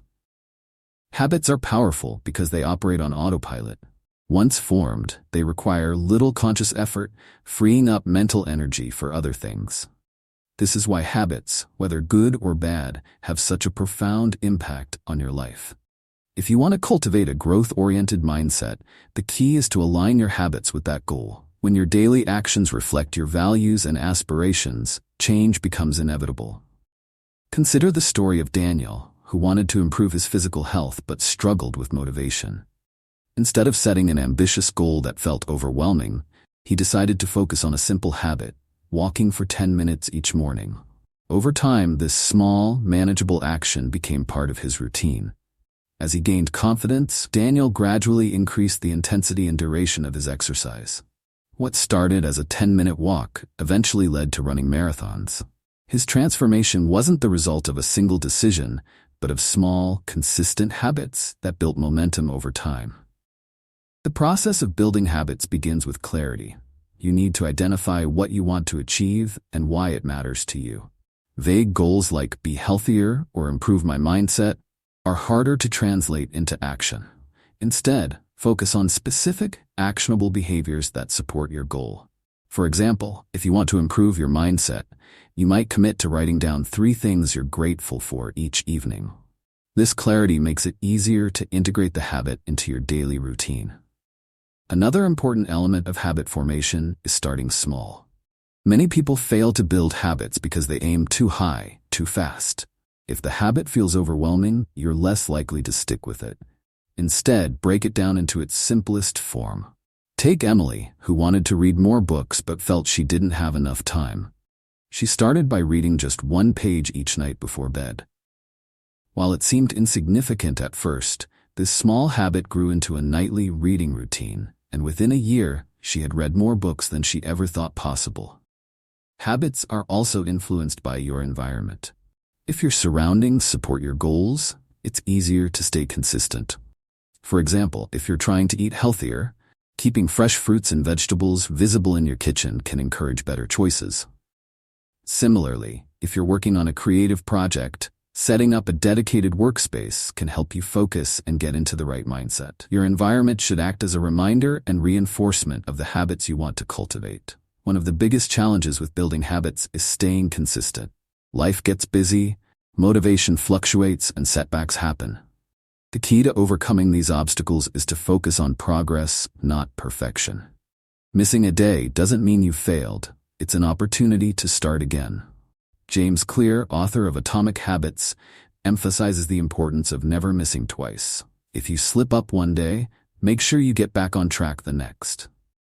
Habits are powerful because they operate on autopilot. Once formed, they require little conscious effort, freeing up mental energy for other things. This is why habits, whether good or bad, have such a profound impact on your life. If you want to cultivate a growth-oriented mindset, the key is to align your habits with that goal. When your daily actions reflect your values and aspirations, change becomes inevitable. Consider the story of Daniel, who wanted to improve his physical health but struggled with motivation. Instead of setting an ambitious goal that felt overwhelming, he decided to focus on a simple habit: walking for 10 minutes each morning. Over time, this small, manageable action became part of his routine. As he gained confidence, Daniel gradually increased the intensity and duration of his exercise. What started as a 10-minute walk eventually led to running marathons. His transformation wasn't the result of a single decision, but of small, consistent habits that built momentum over time. The process of building habits begins with clarity. You need to identify what you want to achieve and why it matters to you. Vague goals like be healthier or improve my mindset are harder to translate into action. Instead, focus on specific, actionable behaviors that support your goal. For example, if you want to improve your mindset, you might commit to writing down 3 things you're grateful for each evening. This clarity makes it easier to integrate the habit into your daily routine. Another important element of habit formation is starting small. Many people fail to build habits because they aim too high, too fast. If the habit feels overwhelming, you're less likely to stick with it. Instead, break it down into its simplest form. Take Emily, who wanted to read more books but felt she didn't have enough time. She started by reading just 1 page each night before bed. While it seemed insignificant at first, this small habit grew into a nightly reading routine, and within a year, she had read more books than she ever thought possible. Habits are also influenced by your environment. If your surroundings support your goals, it's easier to stay consistent. For example, if you're trying to eat healthier, keeping fresh fruits and vegetables visible in your kitchen can encourage better choices. Similarly, if you're working on a creative project, setting up a dedicated workspace can help you focus and get into the right mindset. Your environment should act as a reminder and reinforcement of the habits you want to cultivate. One of the biggest challenges with building habits is staying consistent. Life gets busy, motivation fluctuates, and setbacks happen. The key to overcoming these obstacles is to focus on progress, not perfection. Missing a day doesn't mean you've failed. It's an opportunity to start again. James Clear, author of Atomic Habits, emphasizes the importance of never missing twice. If you slip up one day, make sure you get back on track the next.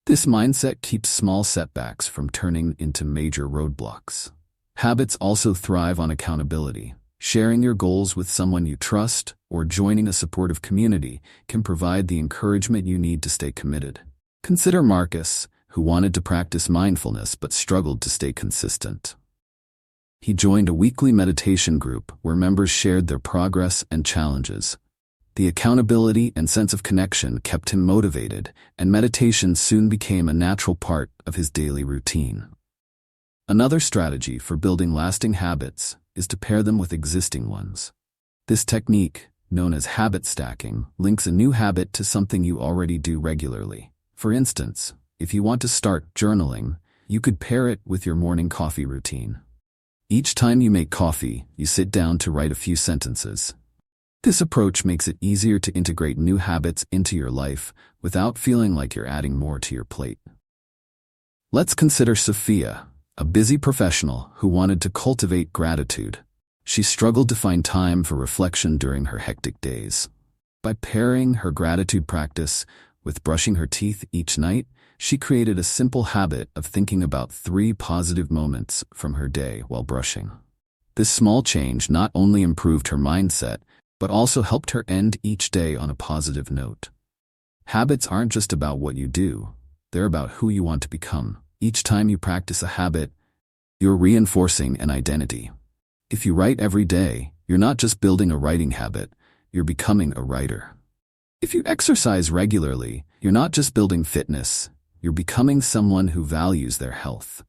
This mindset keeps small setbacks from turning into major roadblocks. Habits also thrive on accountability. Sharing your goals with someone you trust or joining a supportive community can provide the encouragement you need to stay committed. Consider Marcus, who wanted to practice mindfulness but struggled to stay consistent. He joined a weekly meditation group where members shared their progress and challenges. The accountability and sense of connection kept him motivated, and meditation soon became a natural part of his daily routine. Another strategy for building lasting habits is to pair them with existing ones. This technique, known as habit stacking, links a new habit to something you already do regularly. For instance, if you want to start journaling, you could pair it with your morning coffee routine. Each time you make coffee, you sit down to write a few sentences. This approach makes it easier to integrate new habits into your life without feeling like you're adding more to your plate. Let's consider Sophia, a busy professional who wanted to cultivate gratitude. She struggled to find time for reflection during her hectic days. By pairing her gratitude practice with brushing her teeth each night, she created a simple habit of thinking about 3 positive moments from her day while brushing. This small change not only improved her mindset, but also helped her end each day on a positive note. Habits aren't just about what you do, they're about who you want to become. Each time you practice a habit, you're reinforcing an identity. If you write every day, you're not just building a writing habit, you're becoming a writer. If you exercise regularly, you're not just building fitness, you're becoming someone who values their health.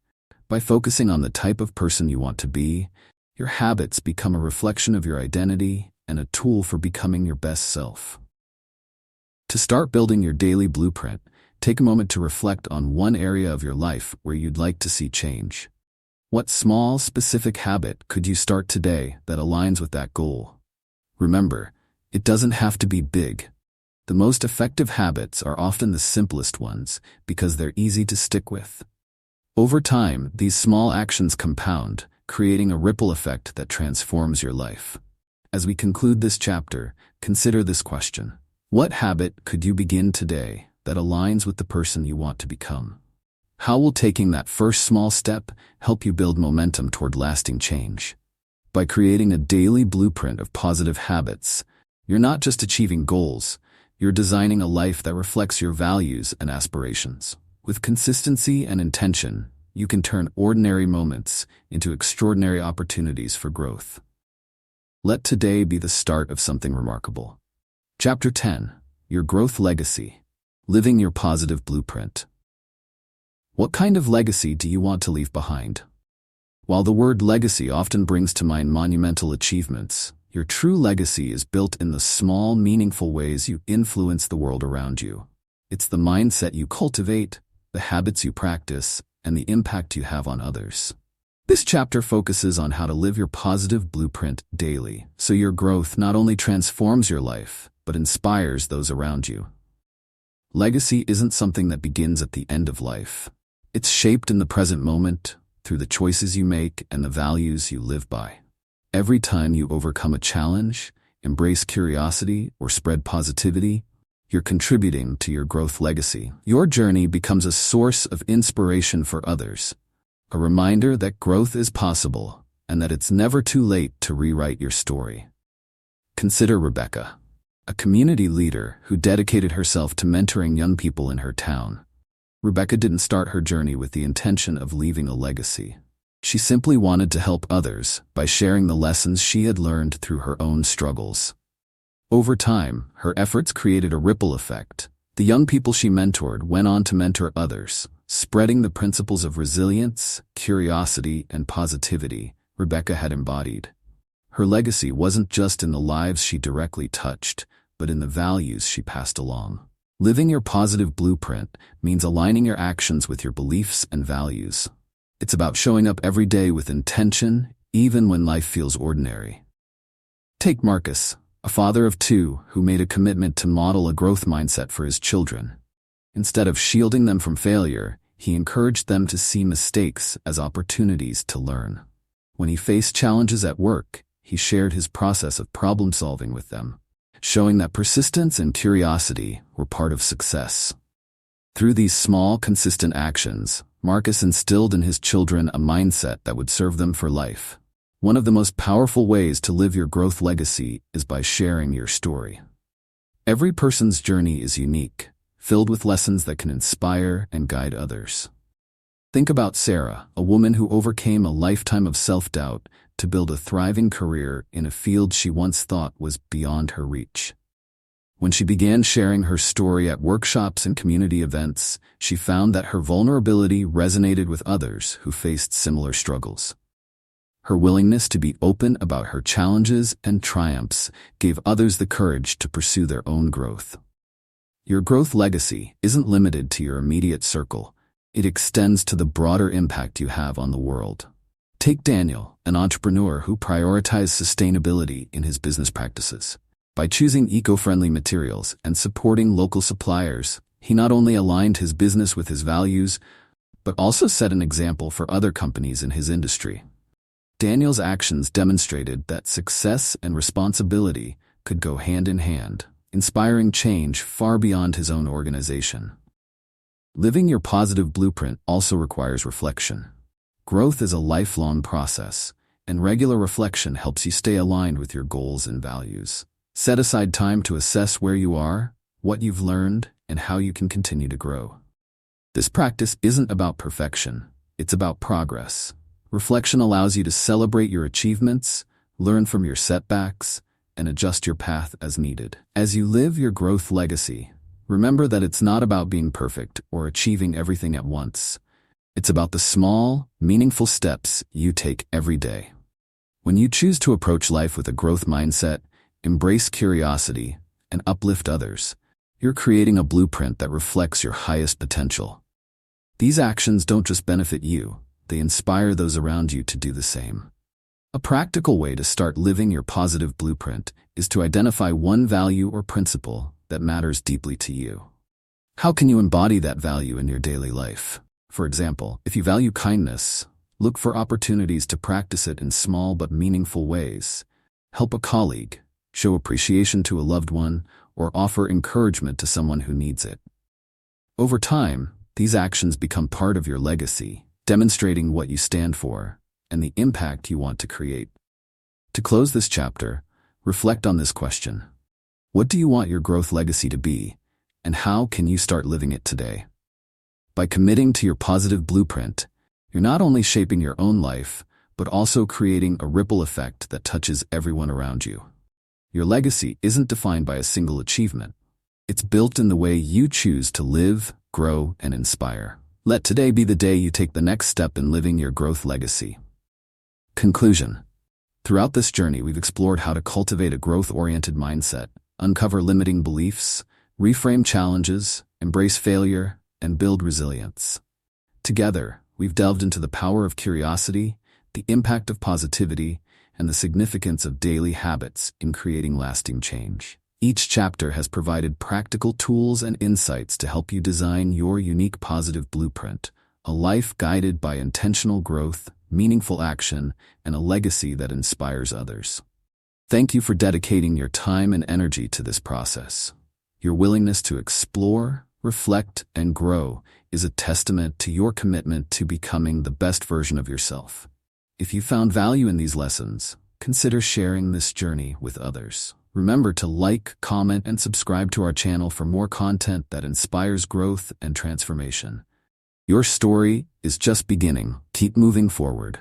By focusing on the type of person you want to be, your habits become a reflection of your identity and a tool for becoming your best self. To start building your daily blueprint, take a moment to reflect on one area of your life where you'd like to see change. What small, specific habit could you start today that aligns with that goal? Remember, it doesn't have to be big. The most effective habits are often the simplest ones because they're easy to stick with. Over time, these small actions compound, creating a ripple effect that transforms your life. As we conclude this chapter, consider this question. What habit could you begin today that aligns with the person you want to become? How will taking that first small step help you build momentum toward lasting change? By creating a daily blueprint of positive habits, you're not just achieving goals, you're designing a life that reflects your values and aspirations. With consistency and intention, you can turn ordinary moments into extraordinary opportunities for growth. Let today be the start of something remarkable. Chapter 10. Your Growth Legacy. Living Your Positive Blueprint. What kind of legacy do you want to leave behind? While the word legacy often brings to mind monumental achievements, your true legacy is built in the small, meaningful ways you influence the world around you. It's the mindset you cultivate, the habits you practice, and the impact you have on others. This chapter focuses on how to live your positive blueprint daily, so your growth not only transforms your life, but inspires those around you. Legacy isn't something that begins at the end of life. It's shaped in the present moment, through the choices you make and the values you live by. Every time you overcome a challenge, embrace curiosity, or spread positivity, you're contributing to your growth legacy. Your journey becomes a source of inspiration for others, a reminder that growth is possible and that it's never too late to rewrite your story. Consider Rebecca, a community leader who dedicated herself to mentoring young people in her town. Rebecca didn't start her journey with the intention of leaving a legacy. She simply wanted to help others by sharing the lessons she had learned through her own struggles. Over time, her efforts created a ripple effect. The young people she mentored went on to mentor others, spreading the principles of resilience, curiosity, and positivity Rebecca had embodied. Her legacy wasn't just in the lives she directly touched, but in the values she passed along. Living your positive blueprint means aligning your actions with your beliefs and values. It's about showing up every day with intention, even when life feels ordinary. Take Marcus, a father of 2 who made a commitment to model a growth mindset for his children. Instead of shielding them from failure, he encouraged them to see mistakes as opportunities to learn. When he faced challenges at work, he shared his process of problem-solving with them, showing that persistence and curiosity were part of success. Through these small, consistent actions, Marcus instilled in his children a mindset that would serve them for life. One of the most powerful ways to live your growth legacy is by sharing your story. Every person's journey is unique, filled with lessons that can inspire and guide others. Think about Sarah, a woman who overcame a lifetime of self-doubt to build a thriving career in a field she once thought was beyond her reach. When she began sharing her story at workshops and community events, she found that her vulnerability resonated with others who faced similar struggles. Her willingness to be open about her challenges and triumphs gave others the courage to pursue their own growth. Your growth legacy isn't limited to your immediate circle. It extends to the broader impact you have on the world. Take Daniel, an entrepreneur who prioritized sustainability in his business practices. By choosing eco-friendly materials and supporting local suppliers, he not only aligned his business with his values, but also set an example for other companies in his industry. Daniel's actions demonstrated that success and responsibility could go hand in hand, inspiring change far beyond his own organization. Living your positive blueprint also requires reflection. Growth is a lifelong process, and regular reflection helps you stay aligned with your goals and values. Set aside time to assess where you are, what you've learned, and how you can continue to grow. This practice isn't about perfection, it's about progress. Reflection allows you to celebrate your achievements, learn from your setbacks, and adjust your path as needed. As you live your growth legacy, remember that it's not about being perfect or achieving everything at once. It's about the small, meaningful steps you take every day. When you choose to approach life with a growth mindset, embrace curiosity, and uplift others, you're creating a blueprint that reflects your highest potential. These actions don't just benefit you, they inspire those around you to do the same. A practical way to start living your positive blueprint is to identify one value or principle that matters deeply to you. How can you embody that value in your daily life? For example, if you value kindness, look for opportunities to practice it in small but meaningful ways. Help a colleague, show appreciation to a loved one, or offer encouragement to someone who needs it. Over time, these actions become part of your legacy, demonstrating what you stand for and the impact you want to create. To close this chapter, reflect on this question. What do you want your growth legacy to be, and how can you start living it today? By committing to your positive blueprint, you're not only shaping your own life, but also creating a ripple effect that touches everyone around you. Your legacy isn't defined by a single achievement. It's built in the way you choose to live, grow, and inspire. Let today be the day you take the next step in living your growth legacy. Conclusion. Throughout this journey, we've explored how to cultivate a growth-oriented mindset, uncover limiting beliefs, reframe challenges, embrace failure, and build resilience. Together, we've delved into the power of curiosity, the impact of positivity, and the significance of daily habits in creating lasting change. Each chapter has provided practical tools and insights to help you design your unique positive blueprint, a life guided by intentional growth, meaningful action, and a legacy that inspires others. Thank you for dedicating your time and energy to this process. Your willingness to explore, reflect, and grow is a testament to your commitment to becoming the best version of yourself. If you found value in these lessons, consider sharing this journey with others. Remember to like, comment, and subscribe to our channel for more content that inspires growth and transformation. Your story is just beginning. Keep moving forward.